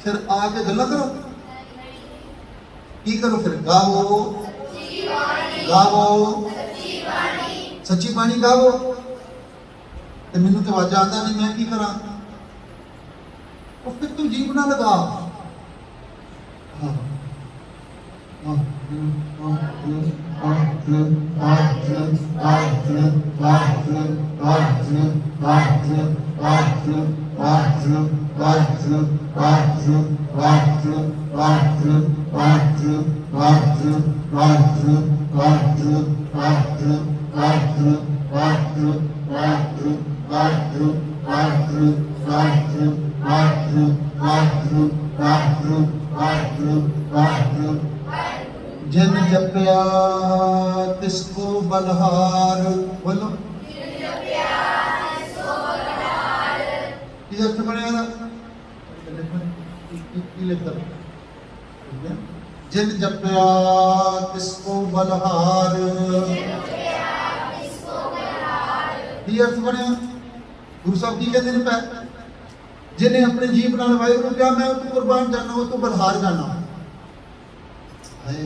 फिर आके गल्लां करो की करो फिर गावो गावो सच्ची बाणी गावो ते मैनू तो आवाज आंदा नहीं मैं की करा और फिर तू जीव ना लगा हाँ हाँ जिन जपया तिसको बलहार बोलो की अर्थ बनेगा ना जिन जपया तिसको बलहार की अर्थ बनेगा गुरु साहब की कहते हैं जिन्हें अपने जीव नाल वाहिगुरू क्या मैं तो कुर्बान जाना वो तो बलहार जाना है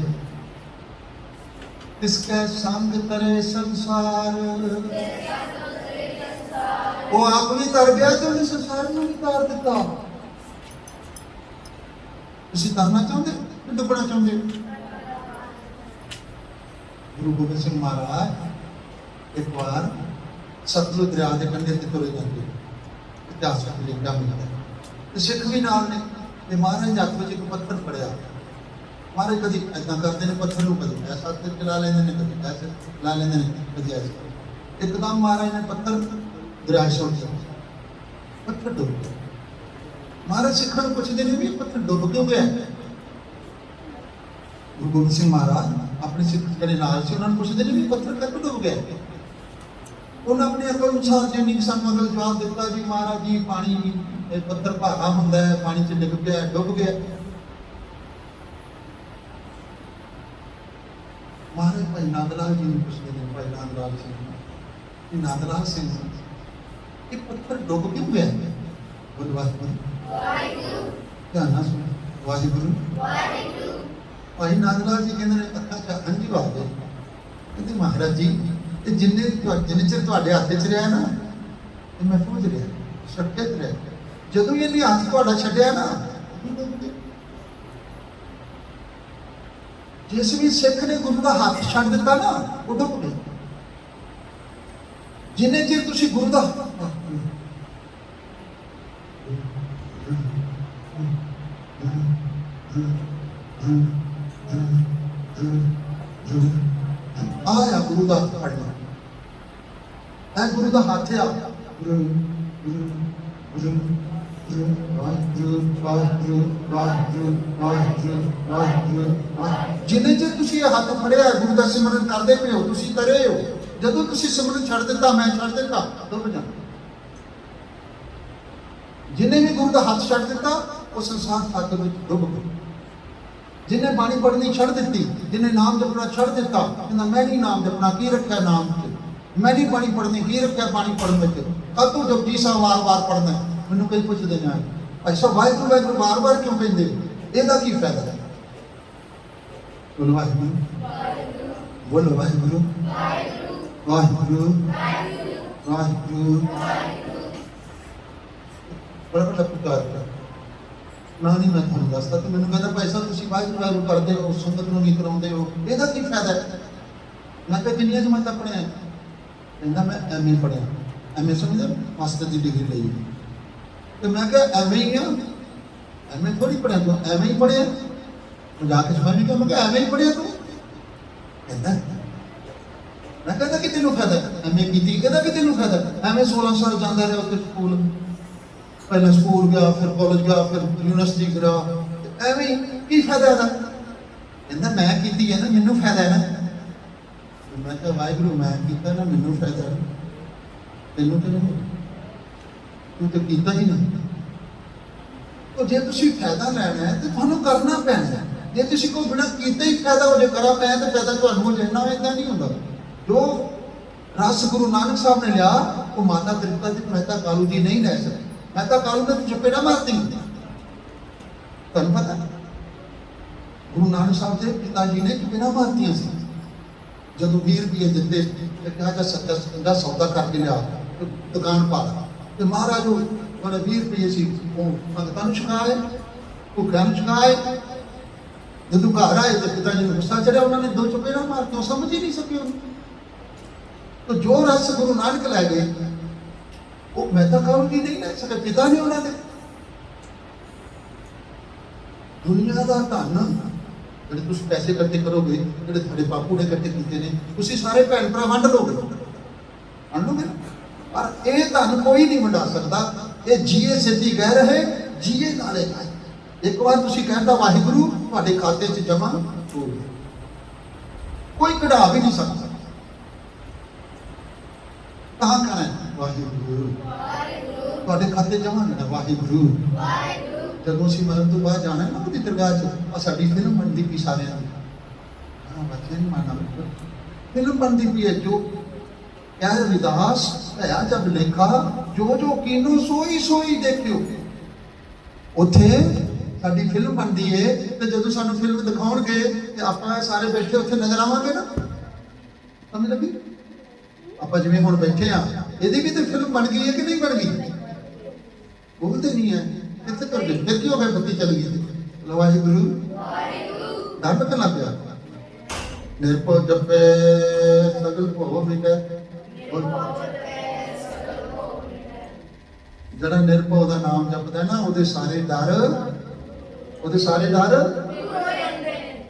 तिसके संग करे संसार वो आप भी तर गया तो उन्हें संसार में भी तार दिता तुसी तरना चाहते कि डुबना चाहते गुरु गोबिंद सिंह महाराज एक बार सतलुज दरिया के कंढे ते तुरे जाते इतिहास में लिखा मिलता है तो सिख भी नाल ने ते महाराज हथ में एक पत्थर फड़िया महाराज कभी ऐसा करते हैं पत्थर को कभी ऐसा चला लेंगे ने कभी ऐसे ला लेंगे ने कभी ऐसे एकदम महाराज ने पत्थर दरिया छोड़ दिया पत्थर डूब गया महाराज सिखा को पूछते हैं भी पत्थर डूब क्यों गया गुरु गोबिंद सिंह महाराज अपने सिख जड़े नाल से उन्होंने पूछते हैं भी पत्थर कब डूब गया उन्होंने अपने अकल अनुसार जिन्नी सानू अगल जवाब दिता जी महाराज जी पानी पत्थर भारा हुंदा है पानी च डिग गया डुब गया महाराज भाई नंदलाल जी ने पूछते हैं भाई नंदलाल सिंह कि नंदलाल सिंह ये पत्थर डुब क्यों गया बोल वाहिगुरू ध्यान नाल सुन वाहिगुरू भाई नंदलाल जी कहते हैं अखा च हंझू आ गए कहते महाराज जी ये जिन्ने चिर तुहाडे हत्थ च रहा ना ये महफूज रहा सुरक्षित रहा जदों ये हाथ तुहाडा छड्डिया ना जिस भी सिख ने गुरु का हाथ छड़ दिता ना वो डुब गए जिन्ने चिर तुसी गुरु का आया गुरु का फड़ना है गुरु का हाथ आ जिन्ने चਿਰ ਤੁਸੀਂ ਇਹ ਹੱਥ ਫੜਿਆ ਗੁਰੂ ਦਾ ਸਿਮਰਨ ਕਰਦੇ ਪਏ ਹੋ ਤੁਸੀਂ ਕਰੇ ਹੋ ਜਦੋਂ ਤੁਸੀਂ ਸਿਮਰਨ ਛੱਡ ਦਿੱਤਾ ਮੈਂ ਛੱਡ ਦਿੱਤਾ ਡੁੱਬ ਜਾ ਜਿਨੇ ਵੀ ਗੁਰੂ ਦਾ ਹੱਥ ਛੱਡ ਦਿੱਤਾ ਉਹ ਸੰਸਾਰ ਸਾਗਰ ਵਿੱਚ ਡੁੱਬ ਗਿਆ जिन्हें बाणी पढ़नी छड़ दी जिन्हें नाम जपना छड़ दिता कहना मैं नहीं नाम जपना की रखा नाम मैं नहीं बाणी पढ़नी की रखा बाणी पढ़ने में कब तू जब जी सा वार वार पढ़ना मैनू कई पुछते हैं ऐसा वाहिगुरू वाहिगुरू बार बार क्यों कहते ਇਹਦਾ ਕੀ फायदा है बोलो वाहिगुरू बोलो वाहिगुरू वाहिगुरू वाहिगुरू बड़ा बड़ा पुकार ना नहीं मैं ਤੁਹਾਨੂੰ ਦੱਸਦਾ ਤੇ ਮੈਨੂੰ ਕਹਿੰਦਾ ਭਾਈ ਸਾਹਿਬ ਤੁਸੀਂ ਵਾਹਿਗੁਰੂ ਕਰਦੇ ਹੋ ਸੰਗਤ ਨੂੰ ਨਹੀਂ ਕਰਾਉਂਦੇ ਹੋ ਇਹਦਾ ਕੀ ਫਾਇਦਾ ਹੈ ਮੈਂ ਕਿਹਾ ਕਿੰਨੀਆਂ ਜਮਾਤਾਂ ਪੜ੍ਹਿਆ ਕਹਿੰਦਾ ਮੈਂ ਐਮਏ ਪੜ੍ਹਿਆ ਐਮਏ ਸਮਝਦੇ ਮਾਸਟਰ ਦੀ ਡਿਗਰੀ ਲਈ ਤੇ ਮੈਂ ਕਿਹਾ ਐਮਏ ਹੀ ਆ ਐਮਏ ਥੋੜੀ ਪੜ੍ਹਿਆ ਤੂੰ ਐਮਏ ਹੀ ਪੜ੍ਹਿਆ ਤੂੰ ਜਾ ਕੇ ਸਮਝ ਗਿਆ ਮੈਂ ਕਿਹਾ ਐਮਏ ਹੀ ਪੜ੍ਹਿਆ ਤੂੰ ਕਹਿੰਦਾ ਮੈਂ ਕਹਿੰਦਾ ਕਿ ਤੈਨੂੰ ਫਾਇਦਾ ਐਮਏ ਕੀਤੀ ਕਹਿੰਦਾ ਕਿ ਤੈਨੂੰ ਫਾਇਦਾ ਐਮਏ 16 ਸਾਲ ਜਾਂਦਾ ਰਿਹਾ ਉੱਥੇ ਸਕੂਲ पहले स्कूल गया फिर कॉलेज गया फिर यूनिवर्सिटी गया एवं की फायदा है कहता मैं की है ना मैनू फायदा है ना मैं क्या वाहिगुरू मैं किया ना मैनू फायदा है तेनों तो नहीं तू तो किया ही नहीं तो जे तुम फायदा लेना है तो थानू करना पैना जे तुम कोई बिना किए ही फायदा हो जाए करा मैं तो फायदा थानू लेना इदा नहीं होता जो रस गुरु नानक साहब ने लिया वो माता तृप्ता जी मेहता कालू जी नहीं लै सकते मैं तो कालू ने चपेड़ा मारती ਤੁਹਾਨੂੰ ਪਤਾ ਗੁਰੂ ਨਾਨਕ ਸਾਹਿਬ ਦੇ ਪਿਤਾ ਜੀ ਨੇ ਕਿਹਨਾਂ ਮਾਰਤੀਆਂ ਸੀ ਜਦੋਂ 20 ਰੁਪਏ ਦਿੱਤੇ ਤੇ ਕਿਹਾ ਜਾ ਦਾ ਸੌਦਾ ਕਰਕੇ ਲਿਆ ਦੁਕਾਨ ਪਾ ਲਾ ਤੇ ਮਹਾਰਾਜ ਉਹਨੇ 20 ਰੁਪਏ ਸੀ ਉਹ ਭਗਤਾਂ ਨੂੰ ਛਕਾਏ ਭੁੱਖਿਆਂ ਨੂੰ ਛਕਾਏ ਜਦੋਂ ਘਰ ਆਏ ਤੇ ਪਿਤਾ ਜੀ ਨੂੰ ਗੁੱਸਾ ਚੜਿਆ ਉਹਨਾਂ ਨੇ ਦੋ ਚਪੇੜਾਂ ਮਾਰ ਕੇ ਸਮਝ ਹੀ ਨਹੀਂ ਸਕੇ ਉਹਨੂੰ तो जो रस गुरु नानक लै गए वो मैं तो कहूँगी नहीं ले सके पिता ने उन्होंने दुनिया का धन ਜਿਹੜੇ ਤੁਸੀਂ ਪੈਸੇ ਇਕੱਠੇ ਕਰੋਗੇ ਜਿਹੜੇ ਤੁਹਾਡੇ ਬਾਪੂ ਨੇ ਇਕੱਠੇ ਕੀਤੇ ਨੇ ਤੁਸੀਂ ਸਾਰੇ ਭੈਣ ਭਰਾ ਵੰਡ ਲੋਗੇ ਪਰ ਇਹ ਧਨ ਕੋਈ ਨਹੀਂ ਵੰਡਾ ਸਕਦਾ ਇਹ ਜੀਏ ਸਿੱਧੀ ਕਹਿ ਰਹੇ ਜੀਏ ਨਾਲੇ ਇੱਕ ਵਾਰ ਤੁਸੀਂ ਕਹਿੰਦਾ ਵਾਹਿਗੁਰੂ ਤੁਹਾਡੇ ਖਾਤੇ 'ਚ ਜਮ੍ਹਾਂ ਹੋ ਗਿਆ ਕੋਈ ਕਢਾ ਵੀ ਨਹੀਂ ਸਕਦਾ कहाँ करना है वाहिगुरु ਤੁਹਾਡੇ ਖਾਤੇ ਜਮ੍ਹਾਂ ਹੋਣਾ ਵਾਹਿਗੁਰੂ ਜਦੋਂ ਅਸੀਂ ਮਰਨ ਤੋਂ ਬਾਅਦ ਜਾਣਾ ਨਾ ਉਹਦੀ ਦਰਗਾਹ 'ਚ ਆ ਸਾਡੀ ਫਿਲਮ ਬਣਦੀ ਪਈ ਸਾਰਿਆਂ ਦੀ ਹਾਂ ਬੱਚੇ ਨਹੀਂ ਮਾਨਾ ਫਿਲਮ ਬਣਦੀ ਪਈ ਹੈ ਜੋ ਕਹਿ ਰਵਿਦਾਸ ਭਇਆ ਜਬ ਲੇਖਾ ਜੋ ਜੋ ਕੀਨੋ ਸੋਈ ਸੋਈ ਦੇਖਿਓ ਉੱਥੇ ਸਾਡੀ ਫਿਲਮ ਬਣਦੀ ਹੈ ਤੇ ਜਦੋਂ ਸਾਨੂੰ ਫਿਲਮ ਦਿਖਾਉਣਗੇ ਤੇ ਆਪਾਂ ਸਾਰੇ ਬੈਠੇ ਉੱਥੇ ਨਜ਼ਰ ਆਵਾਂਗੇ ਨਾ ਸਮਝ ਲੱਗੀ ਆਪਾਂ ਜਿਵੇਂ ਹੁਣ ਬੈਠੇ ਆ ਇਹਦੀ ਵੀ ਤੇ ਫਿਲਮ ਬਣ ਗਈ ਹੈ ਕਿ ਨਹੀਂ ਬਣ ਗਈ ਬੋਲਦੇ ਨਹੀਂ ਹੈ ਕਿੱਥੇ ਕਰ ਗਏ ਫਿਰ ਕੀ ਹੋ ਗਿਆ ਬੱਤੀ ਚਲ ਗਈ ਵਾਹਿਗੁਰੂ ਧੰਨ ਕਰਨਾ ਪਿਆ ਨਿਰਭਉ ਜਪੈ ਸਗਲ ਭਉ ਮਿਟੈ ਜਿਹੜਾ ਨਿਰਭਉ ਦਾ ਨਾਮ ਜਪਦਾ ਨਾ ਉਹਦੇ ਸਾਰੇ ਡਰ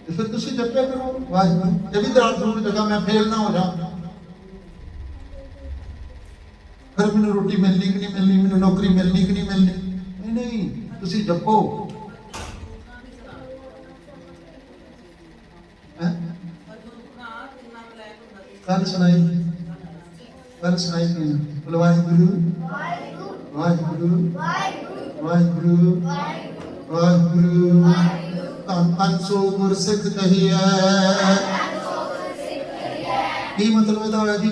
ਤੇ ਫਿਰ ਤੁਸੀਂ ਜਪਿਆ ਕਰੋ ਵਾਹਿਗੁਰੂ ਇਹ ਵੀ ਦਰਾਜ ਜ਼ਰੂਰ ਜਗ੍ਹਾ ਮੈਂ ਫੇਲ ਨਾ ਹੋ ਜਾ फिर मैंने रोटी मिलनी कि नहीं मिलनी मैंने नौकरी मिलनी कि नहीं मिलनी नहीं तुसी जपो कल सुनाई बोलो वाहिगुरु वाहिगुरु वाहिगुरु वाहिगुरु धन धन सो गुरसिख कहिए की मतलब ਇਹਦਾ ਹੋਇਆ ਜੀ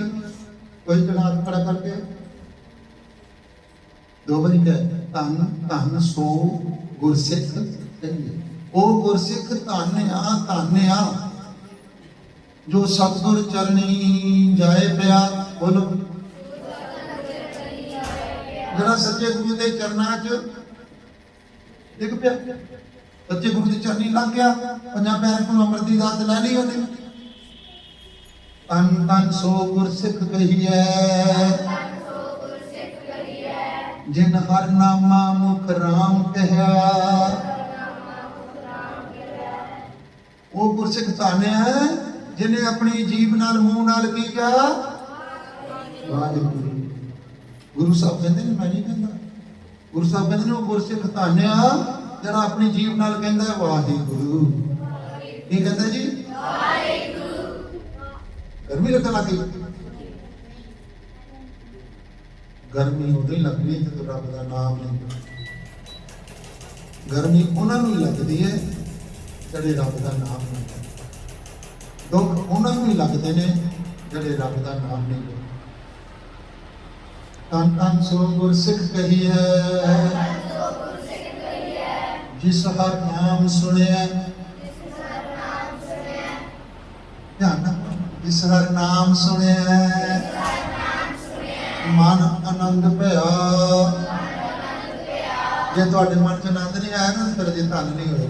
ਕੋਈ ਜਣਾ ਖੜਾ ਕਰਕੇ ਦੋ ਵਾਰੀ ਕਹੇ ਧੰਨ ਧੰਨ ਸੋ ਗੁਰਸਿੱਖ ਕਹੀਏ ਉਹ ਗੁਰਸਿੱਖ ਧੰਨ ਆ ਜੋ ਸਤਿਗੁਰ ਚਰਣੀ ਜਾਏ ਪਿਆ ਬੋਲੋ ਜਿਹੜਾ ਸੱਚੇ ਗੁਰੂ ਦੇ ਚਰਨਾਂ 'ਚ ਡਿੱਗ ਪਿਆ ਸੱਚੇ ਗੁਰੂ ਦੇ ਚਰਨੀ ਲੱਗ ਗਿਆ ਪੰਜਾਂ ਪੈਰਾਂ ਕੋਲ ਅੰਮ੍ਰਿਤ ਦੀ ਦਾਤ ਲੈ ਲਈ ਉਹਨੇ ਧੰਨ ਧੰਨ ਸੋ ਗੁਰਸਿੱਖ ਕਹੀਏ जिन हर नामा मुख राम कहा वो गुरसिख ताने है जिन्हें अपनी जीभ नाल मुंह नाल की क्या वाहिगुरु गुरु साहब कहते हैं मैं नहीं कहता गुरु साहब कहते हैं वो गुरसिख ताने जरा अपनी जीभ नाल कहता है वाहिगुरु की कहता जी गर्मी लगन लग गई गर्मी उदों ही लगनी है जो रब का नाम नहीं गर्मी उन्होंने ही लगती है ਜਿਹੜੇ रब का नाम नहीं दुख उन्होंने ही लगते हैं ਜਿਹੜੇ रब का नाम नहीं धन धन सो गुरसिख कहिए जिस हर नाम सुनिया ध्यान जिस हर नाम सुनिया मन आनंद भया जे तुहाडे मन च आनंद नहीं आया ना फिर जे धन नहीं होया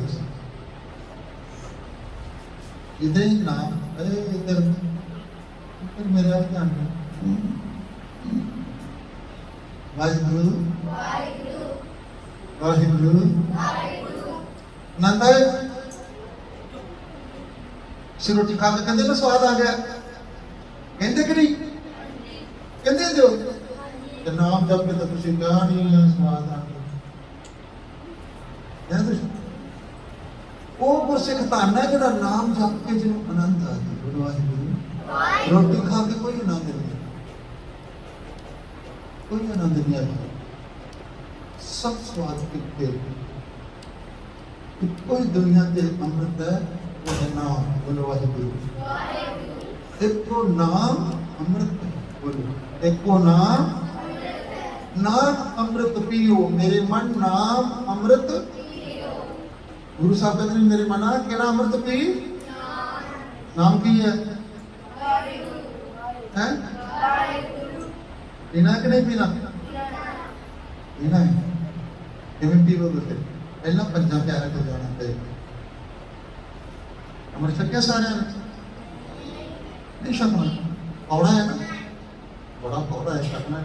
इधर ही नाम इधर मेरे आप ध्यान वाहिगुरु वाहिगुरु नंदा से रोटी खा के कहते ना स्वाद आ गया कहते कि नहीं कहते जो नाम जप के तो तुझे क्या नहीं स्वाद आ गया वो गुरसिख धन है जो नाम जप के जिन्होंने आनंद आ गया वाहिगुरु रोटी खा के कोई आनंद नहीं आया सब स्वाद कितने कोई दुनिया के अमृत है वो है नाम बोलो वाहिगुरु एक तो नाम अमृत बोलो एक को नाम नाम अमृत पियो मेरे मन नाम अमृत गुरु साहब कहते हैं मेरे मना केड़ा अमृत पी, नाम की है पीना कि नहीं पीना, पीना है। किमें पीवोगे फिर, पहला पंजा प्यारा को जाना पड़ेगा। अमृत छकिया सारे नहीं छकना, कौड़ा है ना, बड़ा कौड़ा है, छकना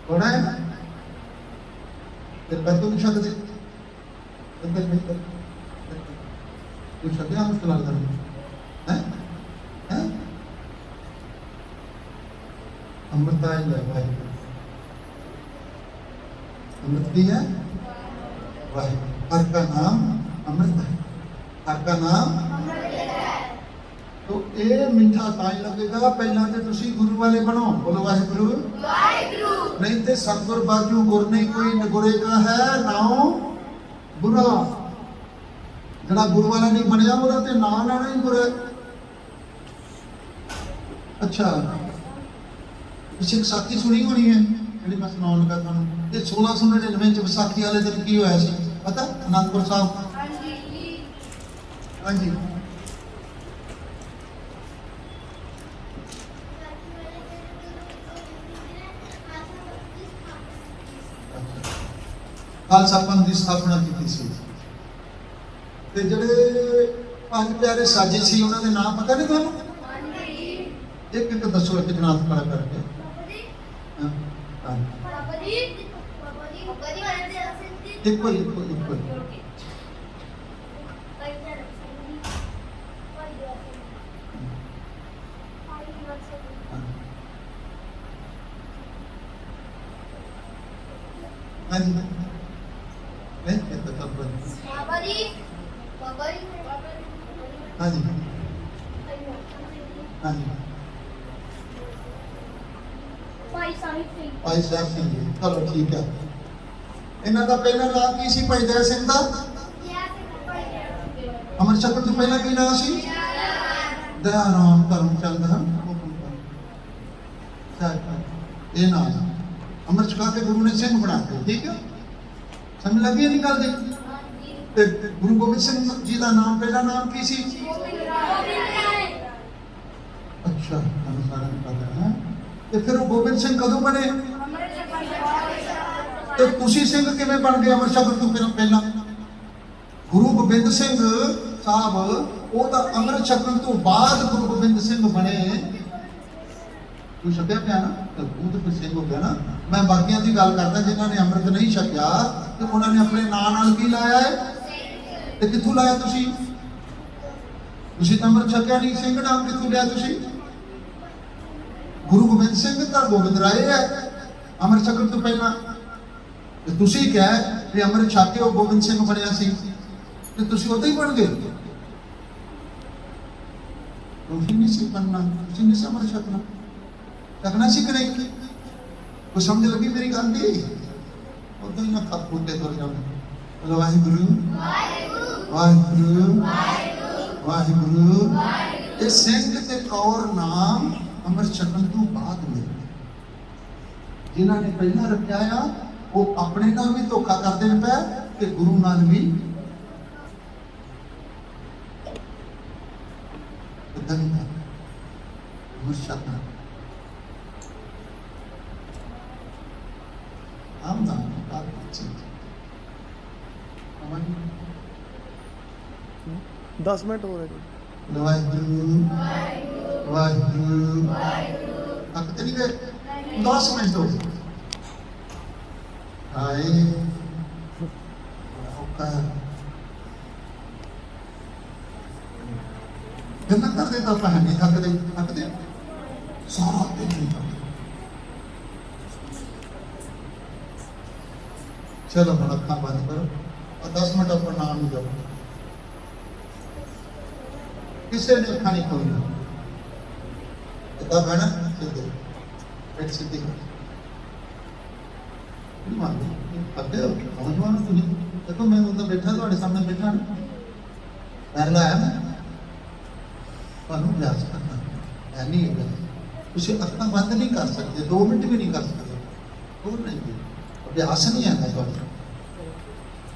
कौड़ा है ना, फिर कर तो नहीं सकते, कुछ छकिया हम इस्तेमाल करेंगे हैं हैं अमृता है भाई, अमृत भी है भाई, हर का नाम अमृत है, हर का नाम तो ये मीठा ताई लगेगा पहला तो तुसी गुरु वाले बनो, बोलो वाहिगुरु वाहिगुरु, नहीं तो सतगुर बाजू गुर नहीं कोई नगुरे का है नाओ बुरा, जड़ा गुरु वाला नहीं बनया वो ते ना लेना ही बुरा। अच्छा पिछे विसाखी सुनी होनी है जी मैं सुना लगा तुम, ये 1699 विसाखी वाले दिन की होया सी पता अनंदपुर साहब, हाँ जी खालसा पंथ की स्थापना की सी ते जड़े पंज प्यारे साजे सी उन्हां दे नाम पता नहीं तुहानू, एक एक दसो एक जनाब खड़ा करके इक्वल इक्वल इक्वल हाँ जी नहीं कहता तब हाँ जी हाँ जी भाई साहब सिंह जी, चलो ठीक है। इन्हों का पहला नाम की सी भाई दया सिंह का, अमृत छकण तो पहला की नाम सी दया राम धर्मचंद ये नाम अमृत छका के गुरु ने सिंह बना के, ठीक है समझ लगी है निकाल दे। गुरु गोबिंद सिंह जी का नाम पहला नाम की सी, अच्छा सारा पता है। तो फिर गोबिंद सिंह कदों बने, तो तुसी सिंह किवें बन गए अमृत छकण तो पहला? गुरु गोबिंद सिंह साहब वो तो अमृत छकण तो बाद गुरु गोबिंद सिंह बने, तू छकिया पिया ना तो तू तो फिर सिंह हो गया ना। मैं बाकियों की गल करता जिन्होंने अमृत नहीं छकिया तो उन्होंने अपने नाम नाल की लाया है, तो कित्थों लाया तुसी? तुसी तो अमृत छकिया नहीं, सिंह नाम कित्थों लिया तुसी? गुरु गोबिंद सिंह तो गोबिंद राय है अमृत छकण तो पहला, तो तुसी क्या है अमृत छक के वो गोबिंद सिंह बनया सी, तो तुसी उदा ही बन गए, तुसी नहीं सी बनना, तुसी नहीं सी अमृत छकना, छकना सी कि नहीं? कोई समझ लगी मेरी गल की? उदा ही ना खप फूटे तुर जाओ। बोलो वाहिगुरु वाहिगुरु वाहिगुरु। ये सिंह ते कौर नाम अमृत छकण तो बाद में जिन्होंने पहला रखा आ वो अपने नाल भी धोखा करते पे ते गुरु नाल भी अमृत छकण आम नाम दस मिनट हो रहे वाहिगुरु वाहिगुरु अक नहीं गए 10 मिनट हो गए हाय गन्ना कर देता पहन नहीं थक दे सारा दिन नहीं थकते। चलो हम अखा बंद करो और 10 मिनट अपना नाम ही जाओ, किसी ने अखा नहीं खोलना, किताब है ना सीधे पेट सीधी देखो मैं उधर बैठा थोड़े सामने बैठा ना पैर लाया ना अभ्यास करना है नहीं है, उसे अखा बंद नहीं कर सकते, 2 मिनट भी नहीं कर सकते, और नहीं अभ्यास नहीं है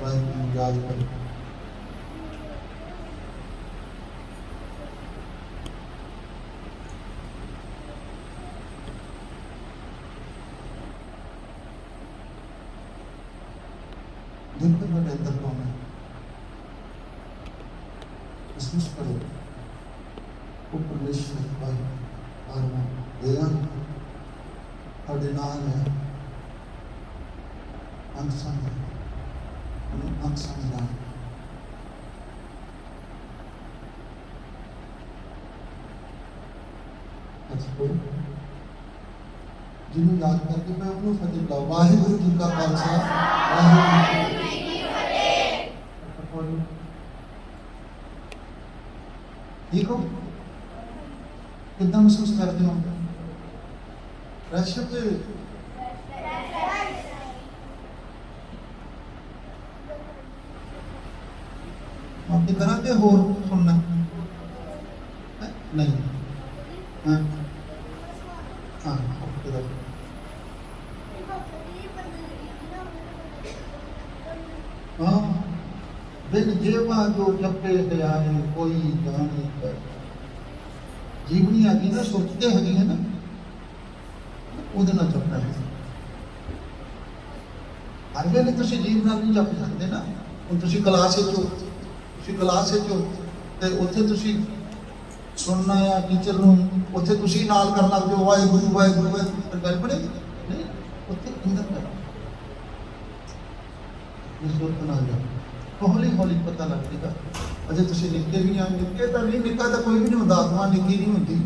ਵਾਹਿਗੁਰੂ ਨੂੰ ਯਾਦ ਕਰੋ। देखो मेरे अंदर कौन है, महसूस करो वो परमेश्वर भाई आत्मा देवन ਤੁਹਾਡੇ ਨਾਲ ਹੈ। ਅੰਸਾਂ ਉਹਨੂੰ ਅੰਸਾਂ ਦਾ ਅੱਛਾ ਜਿਹਨੂੰ ਯਾਦ ਕਰਕੇ ਮੈਂ ਉਹਨੂੰ ਫਤਿਹ ਬੁਲਾਓ। ਵਾਹਿਗੁਰੂ ਜੀ ਕਾ ਖਾਲਸਾ, ਵਾਹਿਗੁਰੂ ਜੀ ਕੀ ਫਤਿਹ। ठीक हो, कितना महसूस करते हो? रश्य आपकी तरह के होर सुनना नहीं। हाँ हाँ हाँ बिन जेवा जो जपे दयाने कोई जाने कर। जीवनी आ गई ना, सोचते है ना ਉਹਦੇ ਨਾਲ ਜਪਣਾ ਹੈ। ਹਰ ਵੇਲੇ ਤੁਸੀਂ ਜੀਵ ਨਾਲ ਨਹੀਂ ਜਪ ਸਕਦੇ ਨਾ। ਹੁਣ ਤੁਸੀਂ ਕਲਾਸ ਵਿੱਚ ਹੋ ਤੇ ਉੱਥੇ ਤੁਸੀਂ ਸੁਣਨਾ ਆ ਟੀਚਰ ਨੂੰ, ਉੱਥੇ ਤੁਸੀਂ ਨਾਲ ਕਰਨ ਲੱਗ ਜਾਓ ਵਾਹਿਗੁਰੂ ਵਾਹਿਗੁਰੂ ਵਾਹਿਗੁਰੂ, ਗੱਲ ਪੜੇਗੀ ਨਹੀਂ। ਉੱਥੇ ਅੰਦਰ ਕਰੋ, ਨਿਸ਼ਚਿਤ ਨਾਲ ਜਾਓ, ਹੌਲੀ ਹੌਲੀ ਪਤਾ ਲੱਗ ਜਾਏਗਾ। ਅਜੇ ਤੁਸੀਂ ਨਿੱਕੇ ਵੀ ਆ, ਨਿੱਕੇ ਤਾਂ ਨਹੀਂ, ਨਿੱਕਾ ਤਾਂ ਕੋਈ ਵੀ ਨਹੀਂ ਹੁੰਦਾ, ਆਤਮਾ ਨਿੱਕੀ ਨਹੀਂ ਹੁੰਦੀ।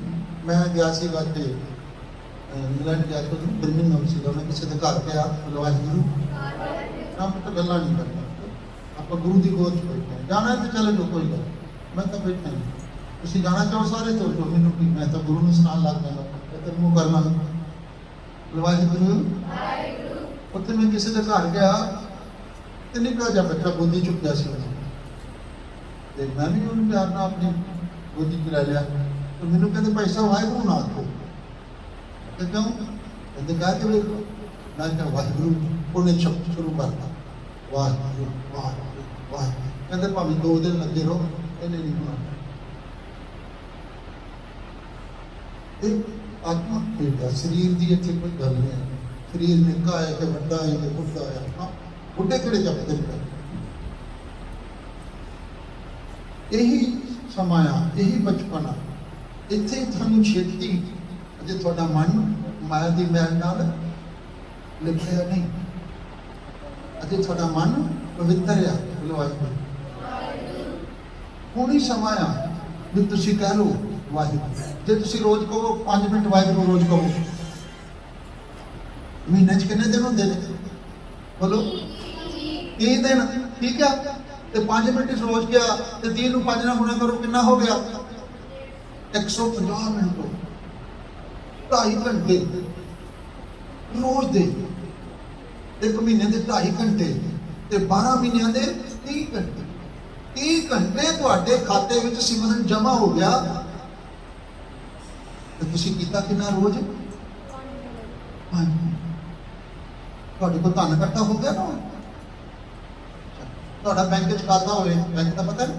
ਮੈਂ ਗਿਆ ਸੀਗਾ ਤੇ ਇੰਗਲੈਂਡ ਗਿਆ ਸੀ, ਬਰਮਿੰਘਮ ਸੀਗਾ, ਮੈਂ ਕਿਸੇ ਦੇ ਘਰ ਗਿਆ, ਵਾਹਿਗੁਰੂ ਕੰਮ ਤਾਂ ਗੱਲਾਂ ਨਹੀਂ ਕਰਦਾ, ਆਪਾਂ ਗੁਰੂ ਦੀ ਗੋਦ 'ਚ ਬੈਠੇ ਹਾਂ। ਜਾਣਾ ਤੇ ਚਲੇ ਜਾਓ, ਕੋਈ ਗੱਲ, ਮੈਂ ਤਾਂ ਬੈਠਾ ਨਹੀਂ। ਤੁਸੀਂ ਜਾਣਾ ਚਾਹੋ ਸਾਰੇ ਤੋਂ ਜੋ, ਮੈਨੂੰ ਕੀ, ਮੈਂ ਤਾਂ ਗੁਰੂ ਨੂੰ ਸੁਣਾਉਣ ਲੱਗ ਜਾਂਦਾ, ਮੈਂ ਤਾਂ ਮੂੰਹ ਕਰਨਾ ਵਾਹਿਗੁਰੂ। ਉੱਥੇ ਮੈਂ ਕਿਸੇ ਦੇ ਘਰ ਗਿਆ ਤੇ ਨਿੱਕਾ ਜਿਹਾ ਬੱਚਾ ਗੋਦੀ ਚੁੱਕਿਆ ਸੀ ਉਹਨੇ, ਤੇ ਮੈਂ ਵੀ ਉਹਨੂੰ ਪਿਆਰ ਨਾਲ ਆਪਣੀ ਗੋਦੀ 'ਚ ਲੈ ਲਿਆ। ਤੇ ਮੈਨੂੰ ਕਹਿੰਦੇ ਭਾਈ ਸਾਹਿਬ ਵਾਹਿਗੁਰੂ ਨਾ ਆਖੋ। ਤੇ ਕਿਉਂ? ਕਹਿੰਦੇ ਕਹਿ ਕੇ ਵੇਖੋ। ਮੈਂ ਕਿਹਾ ਵਾਹਿਗੁਰੂ। ਉਹਨੇ ਸ਼ਬਦ ਸ਼ੁਰੂ ਕਰਤਾ ਵਾਹਿਗੁਰੂ ਵਾਹਿਗੁਰੂ ਵਾਹਿਗੁਰੂ। ਕਹਿੰਦੇ ਭਾਵੇਂ 2 ਦਿਨ ਲੱਗੇ ਰਹੋ, ਇਹਨੇ ਨਹੀਂ ਹੋਣਾ। ਇਹ ਆਤਮਾ ਖੇਡਦਾ, ਸਰੀਰ ਦੀ ਇੱਥੇ ਕੋਈ ਗੱਲ ਨਹੀਂ ਹੈ। ਸਰੀਰ ਨਿੱਕਾ ਹੈ ਕਿ ਵੱਡਾ ਹੈ ਕਿ ਬੁੱਢਾ ਹੈ। ਹਾਂ, ਬੁੱਢੇ ਕਿਹੜੇ ਜਪਦੇ ਨੇ? ਇਹੀ ਸਮਾਂ ਆ, ਇਹੀ ਬਚਪਨ ਆ। ਇੱਥੇ ਤੁਹਾਨੂੰ ਛੇਤੀ ਅਜੇ ਤੁਹਾਡਾ ਮਨ ਮਾਇਆ ਦੀ ਮੈਲ ਨਾਲ ਲਿਖਿਆ ਨਹੀਂ, ਅਜੇ ਤੁਹਾਡਾ ਮਨ ਪਵਿੱਤਰ ਆ। ਬੋਲੋ ਵਾਹਿਗੁਰੂ। ਹੁਣ ਹੀ ਸਮਾਂ ਆ ਵੀ ਤੁਸੀਂ ਕਹਿ ਲਓ ਵਾਹਿਗੁਰੂ। ਜੇ ਤੁਸੀਂ ਰੋਜ਼ ਕਹੋ 5 ਮਿੰਟ ਵਾਹਿਗੁਰੂ ਰੋਜ਼ ਕਹੋ, ਮਹੀਨੇ 'ਚ ਕਿੰਨੇ ਦਿਨ ਹੁੰਦੇ ਨੇ? ਬੋਲੋ 30 ਦਿਨ, ਠੀਕ ਆ। ਤੇ 5 ਮਿੰਟ ਰੋਜ਼ ਗਿਆ ਤੇ 30 ਨੂੰ 5 ਨਾਲ ਗੁਣਾ ਕਰੋ, ਕਿੰਨਾ ਹੋ ਗਿਆ? 150 ਮਿੰਟ, 2.5 ਘੰਟੇ ਰੋਜ਼ ਦੇ। 1 ਮਹੀਨੇ ਦੇ 2.5 ਘੰਟੇ ਤੇ 12 ਮਹੀਨਿਆਂ ਦੇ 30 ਘੰਟੇ। 30 ਘੰਟੇ ਤੁਹਾਡੇ ਖਾਤੇ ਵਿੱਚ ਸਿਮਰਨ ਜਮਾ ਹੋ ਗਿਆ ਤੇ ਤੁਸੀਂ ਕੀਤਾ ਕਿੰਨਾ ਰੋਜ਼? 5। ਤੁਹਾਡੇ ਕੋਲ ਧਨ ਇਕੱਠਾ ਹੋ ਗਿਆ ਨਾ। ਤੁਹਾਡਾ ਬੈਂਕ 'ਚ ਖਾਤਾ ਹੋਵੇ, ਬੈਂਕ ਦਾ ਪਤਾ ਨਹੀਂ,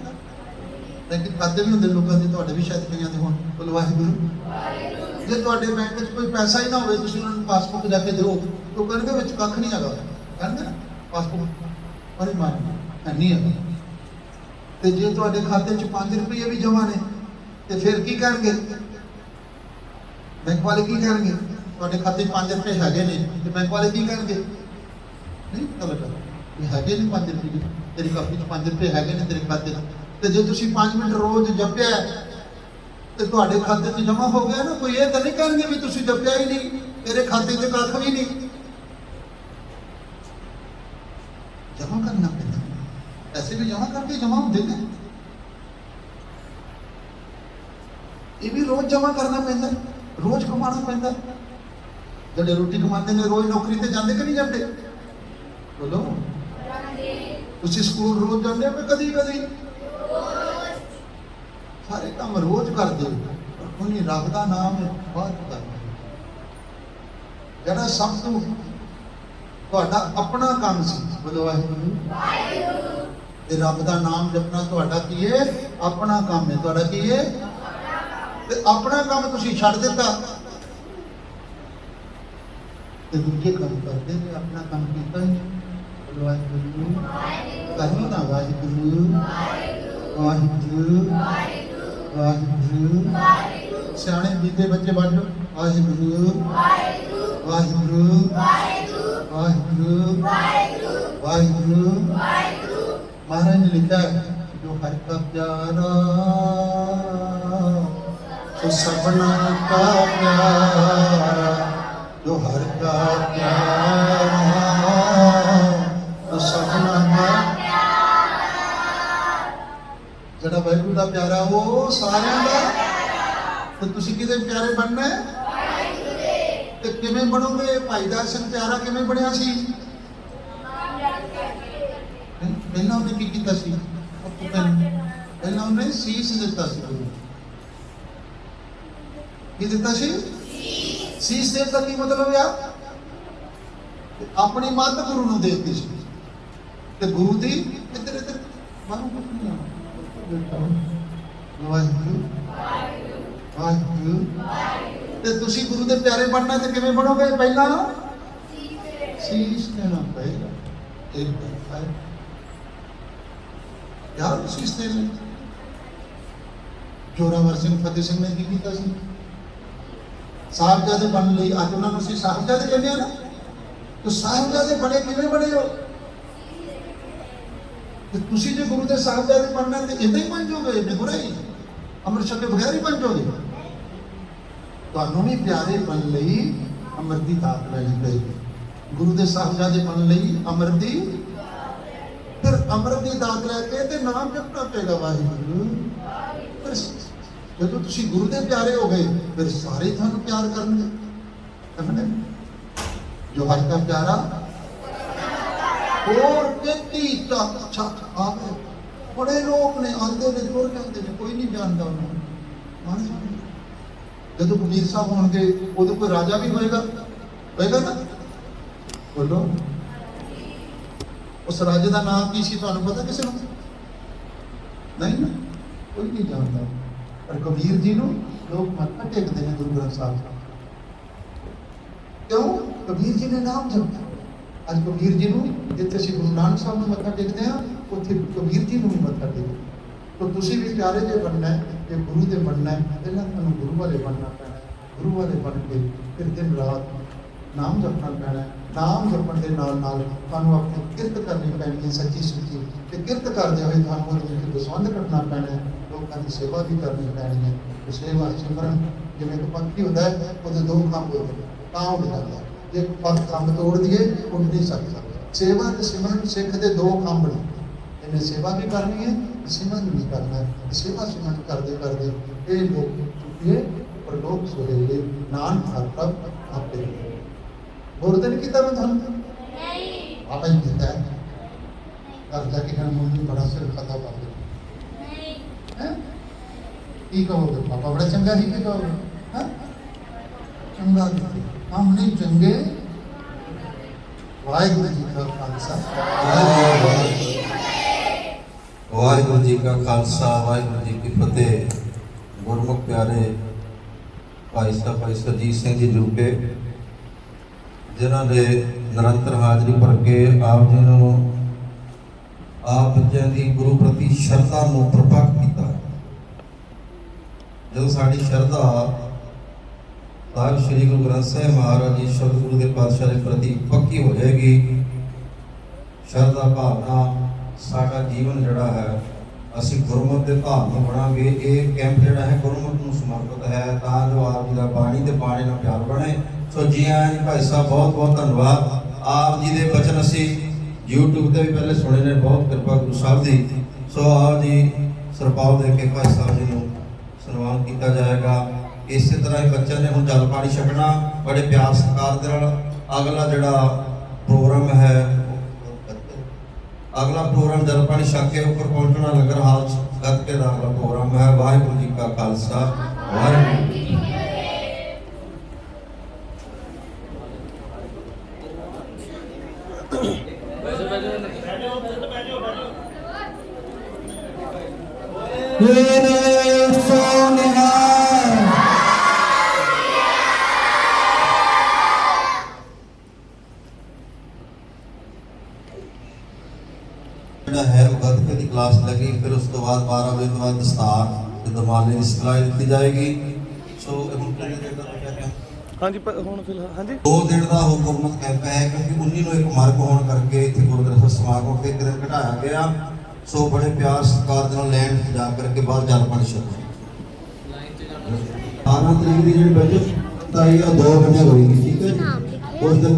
ਬੈਂਕ 'ਚ ਖਾਤੇ ਵੀ ਹੁੰਦੇ ਲੋਕਾਂ ਦੇ, ਤੁਹਾਡੇ ਵੀ ਸ਼ਾਇਦ ਕਈਆਂ ਦੇ ਹੋਣ। ਬੋਲੋ ਵਾਹਿਗੁਰੂ। ਜੇ ਤੁਹਾਡੇ ਬੈਂਕ 'ਚ ਕੋਈ ਪੈਸਾ ਹੀ ਨਾ ਹੋਵੇ, ਤੁਸੀਂ ਉਹਨਾਂ ਨੂੰ ਪਾਸਬੁੱਕ ਜਾ ਕੇ ਦਿਓ, ਉਹ ਕਹਿਣਗੇ ਵਿੱਚ ਕੱਖ ਨਹੀਂ ਹੈਗਾ, ਕਹਿੰਦੇ ਨਾ ਪਾਸਬੁੱਕ ਪਰ ਮਾਨ ਨਹੀਂ ਹੈਗਾ। ਤੇ ਜੇ ਤੁਹਾਡੇ ਖਾਤੇ 'ਚ 5 ਰੁਪਏ ਵੀ ਜਮ੍ਹਾਂ ਨੇ ਤੇ ਫਿਰ ਕੀ ਕਰਨਗੇ? ਬੈਂਕ ਵਾਲੇ ਕੀ ਕਰਨਗੇ? ਤੁਹਾਡੇ ਖਾਤੇ 'ਚ 5 ਰੁਪਏ ਹੈਗੇ ਨੇ ਤੇ ਬੈਂਕ ਵਾਲੇ ਕੀ ਕਰਨਗੇ? ਨਹੀਂ ਪਤਾ ਲੱਗਾ ਇਹ ਹੈਗੇ ਨੇ 5 ਰੁਪਏ, ਤੇਰੀ ਕਾਪੀ 'ਚ 5 ਰੁਪਏ ਹੈਗੇ ਨੇ ਤੇਰੇ ਖਾਤੇ 'ਚ। ਤੇ ਜੇ ਤੁਸੀਂ 5 ਮਿੰਟ ਰੋਜ਼ ਜਪਿਆ ਤੇ ਤੁਹਾਡੇ ਖਾਤੇ 'ਚ ਜਮਾ ਹੋ ਗਿਆ ਨਾ, ਕੋਈ ਇਹ ਤਾਂ ਨਹੀਂ ਕਹਿਣਗੇ ਵੀ ਤੁਸੀਂ ਜਪਿਆ ਹੀ ਨਹੀਂ, ਤੇਰੇ ਖਾਤੇ 'ਚ ਕੱਖ ਵੀ ਨਹੀਂ। ਜਮਾ ਕਰਨਾ ਪੈਂਦਾ, ਪੈਸੇ ਵੀ ਜਮਾ ਕਰਕੇ ਜਮਾ ਹੁੰਦੇ ਨੇ, ਇਹ ਵੀ ਰੋਜ਼ ਜਮਾ ਕਰਨਾ ਪੈਂਦਾ, ਰੋਜ਼ ਕਮਾਉਣਾ ਪੈਂਦਾ। ਜਿਹੜੇ ਰੋਟੀ ਕਮਾਉਂਦੇ ਨੇ ਰੋਜ਼ ਨੌਕਰੀ ਤੇ ਜਾਂਦੇ ਕਿ ਨਹੀਂ ਜਾਂਦੇ? ਬੋਲੋ। ਤੁਸੀਂ ਸਕੂਲ ਰੋਜ਼ ਜਾਂਦੇ ਹੋ? ਕਦੀ ਕਦੀ ਸਾਰੇ ਕੰਮ ਰੋਜ਼ ਕਰਦੇ ਹੋ, ਪਰ ਉਹਨੇ ਰੱਬ ਦਾ ਨਾਮ ਬਾਤ ਕਰਨਾ। ਜਿਹੜਾ ਸਭ ਤੋਂ ਤੁਹਾਡਾ ਆਪਣਾ ਕੰਮ ਸੀ, ਬੋਲੋ ਵਾਹਿਗੁਰੂ। ਤੇ ਰੱਬ ਦਾ ਨਾਮ ਜਪਣਾ ਤੁਹਾਡਾ ਕੀ ਹੈ? ਆਪਣਾ ਕੰਮ ਹੈ। ਤੁਹਾਡਾ ਕੀ ਹੈ? ਤੇ ਆਪਣਾ ਕੰਮ ਤੁਸੀਂ ਛੱਡ ਦਿੱਤਾ ਤੇ ਦੂਜੇ ਕੰਮ ਕਰਦੇ ਨੇ, ਆਪਣਾ ਕੰਮ ਕੀਤਾ ਹੀ ਨਹੀਂ। ਬੋਲੋ ਵਾਹਿਗੁਰੂ। ਕਰੋ ਨਾ ਵਾਹਿਗੁਰੂ ਵਾਹਿਗੁਰੂ ਵਾਹਿਗੁਰੂ। ਸਿਆਣੇ ਬੀਤੇ ਬੱਚੇ ਬਣ ਜਾਓ। ਵਾਹਿਗੁਰੂ ਵਾਹਿਗੁਰੂ ਵਾਹਿਗੁਰੂ ਵਾਹਿਗੁਰੂ। महाराज ने लिखा है जो हर का प्यारा तो सबना का प्यारा, जो हर का प्यारा तो सबना का जड़ा वाहिगुरू दा प्यारा वो सारियां दा। तो तुसी किदे प्यारे बनना है ते किवें बनोगे? भाई दास सिंह प्यारा किवें बनया सी? ਪਹਿਲਾਂ ਉਹਨੇ ਕੀ ਕੀਤਾ ਸੀ? ਪਹਿਲਾਂ ਉਹਨੇ ਸੀਸ ਦਿੱਤਾ ਸੀ। ਕੀ ਦਿੱਤਾ ਸੀ? ਸੀਸ ਦੇਣ ਦਾ ਕੀ ਮਤਲਬ ਆ? ਆਪਣੀ ਮੱਤ ਗੁਰੂ ਨੂੰ ਦੇ ਦਿੱਤੀ ਸੀ ਤੇ ਗੁਰੂ ਦੀ ਇੱਧਰ ਇੱਧਰ ਬਾਹਰੋਂ ਕੁਝ ਨਹੀਂ ਆਉਣਾ। ਵਾਹਿਗੁਰੂ ਵਾਹਿਗੁਰੂ। ਤੇ ਤੁਸੀਂ ਗੁਰੂ ਦੇ ਪਿਆਰੇ ਬਣਨਾ ਤੇ ਕਿਵੇਂ ਬਣੋਗੇ? ਪਹਿਲਾਂ ਸੀਸ ਦੇਣਾ ਪਏਗਾ। यार शीश दे ले। जोरावर सिंह फतेह सिंह ने की कीता सी? साहबजादे बन लई। अज उन्हां नूं असीं साहबजादे कहंदे आ ना। तो साहबजादे बने किवें बने हो? ते तुसीं जे गुरु दे साहबजादे बनना ते इदां ही बन जाओगे, निगुरा ही अमृत छके बगैर ही बन जाओगे। तुहानूं भी प्यारे बन लई अमृत दी दात लैनी पएगी। गुरु दे साहबजादे बन लई अमृत दी, फिर अमृत की दात लैके ते नाम जपना पेगा वाहिगुरू। फिर जदों तुसीं गुरु दे प्यारे हो गए फिर सारे तुहानूं प्यार करनगे। जो हर का प्यारा और तेती तक छत आ गए। बड़े लोग ने आंदे ने तुर जाते ने, कोई नहीं जानता उन्होंने। जदों कबीर साहब होणगे उदों कोई राजा भी होएगा ना? बोलो उस राजे का नाम की सी? तुहानूं पता किसी को नहीं ना? कोई नहीं जानता। पर कबीर जी नूं लोग मत्था टेकते हैं गुरु ग्रंथ साहब। क्यों? कबीर जी ने नाम जपा। अज कबीर जी नूं जिथे असीं गुरु नानक साहब नूं मत्था टेकते हैं उत्थे कबीर जी नूं भी मत्था टेकते। तो तुसीं भी प्यारे जे बनना है, जे गुरु दे बनना है, पहलां तुहानूं गुरु वाले बनना पैना है। गुरु वाले बन के फिर दिन रात नाम जपना पैना है। नाम जपण के नाल नाल तुहानूं अपनी किरत करनी पैनी है, सच्ची सुच्ची। ते किरत करदे होए तुहानूं उहदे विच दसवंध कटना पैना है। लोकां दी सेवा भी करनी पैनी है। ते सेवा सिमरन जिवें एक पंछी हुंदा है उहदे दो खंभ होंदे ने तां उड़ जांदा। जे खंभ तोड़ दिए उड़ नहीं सकदा। सेवा ते सिमरन सिख दे दो खंभ ने। इन्हें सेवा भी करनी है, सिमरन भी करना है। सेवा सिमरन करदे करदे ये लोग चुकिए पर लोग सोहेले नानक हर प्रभ आपे। और तो नहीं किया मैं थानू? आप ही किया है। घर जाके कहना मम्मी बड़ा सिर खाता पाते की कहोगे? पापा बड़ा चंगा ही की कहोगे? चंगा हम नहीं चंगे। वाहिगुरू जी का खालसा वाहिगुरू जी का खालसा वाहिगुरू जी की फतेह। गुरमुख प्यारे भाई साहब भाई सरजीत सिंह जी जूके जिन्हों ने निरंतर हाजरी भर के आप जी नूं आप बच्चों की गुरु प्रति शरधा नूं प्रपट किया। जो साड़ी शरधा साहिब श्री गुरु ग्रंथ साहिब महाराज जी शब्द गुरु के पातशाह के प्रति पक्की हो जाएगी, शरधा भावना साडा जीवन जिहड़ा है असीं गुरमत के धार्मिक बनांगे। ये कैंप जिहड़ा है गुरमत नूं समर्पित है तां जो आप जी दा बाणी ते बाणी नाल प्यार बने। सो जी आए जी भाई साहब, बहुत बहुत धन्यवाद। आप जी के बचन असी यूट्यूब पर भी पहले सुने ने, बहुत कृपा गुरु साहब की। सो आप जी सरपाल दे के भाई साहब जी को सन्मान किया जाएगा। इस तरह ही बच्चों ने हम जल पानी छकना बड़े प्यार सत्कार दे नाल। अगला जिहड़ा प्रोग्राम है, अगला प्रोग्राम जल पानी छक के ऊपर पहुंचना लंगर हाल गतके का अगला प्रोग्राम है। वाहिगुरू जी का खालसा वाहिगुरू जी की फतेह। वैसे तेरे सोनिया ਜਿਹੜਾ ਹੈ ਉਹ ਗੱਤਕੇ ਦੀ ਕਲਾਸ ਲੱਗੀ। ਫਿਰ ਉਸ ਤੋਂ ਬਾਅਦ 12 ਵਜੇ ਤੋਂ ਬਾਅਦ ਦਸਤਾਰ ਤੇ ਦਮਾਲੇ ਦੀ ਸਿਖਲਾਈ ਦਿੱਤੀ ਜਾਏਗੀ। ਸੋ ਇਹ ਹੁਣ ਕਿਹੜੇ ਦਿਨ ਦਾ ਰੱਖਿਆ ਗਿਆ? ਹਾਂਜੀ ਹੁਣ ਫਿਲਹਾਲ ਹਾਂਜੀ 2 ਦਿਨ ਦਾ ਹੁਕਮਤ ਕੈਂਪ ਹੈ, ਕਿਉਂਕਿ 19 ਨੂੰ ਇੱਕ ਮਰਗ ਹੋਣ ਕਰਕੇ ਇੱਥੇ ਗੁਰਦੁਆਰਾ ਸਾਹਿਬ ਸਮਾਗਮ ਤੇ ਇੱਕ ਦਿਨ ਘਟਾਇਆ ਗਿਆ। ਸੋ ਬੜੇ ਪਿਆਰ ਸਤਿਕਾਰ ਦੇ ਨਾਲ ਲੈਣ ਜਾ ਕਰਕੇ ਬਾਅਦ ਜਲ ਪਾਣੀ ਛਕੋ। 18 ਤਰੀਕ ਦੀ ਜਿਹੜੀ ਬਜਟ ਤਾਈ ਆ 2 ਵਜੇ ਹੋਏਗੀ, ਠੀਕ ਹੈ ਜੀ। ਉਸ ਦਿਨ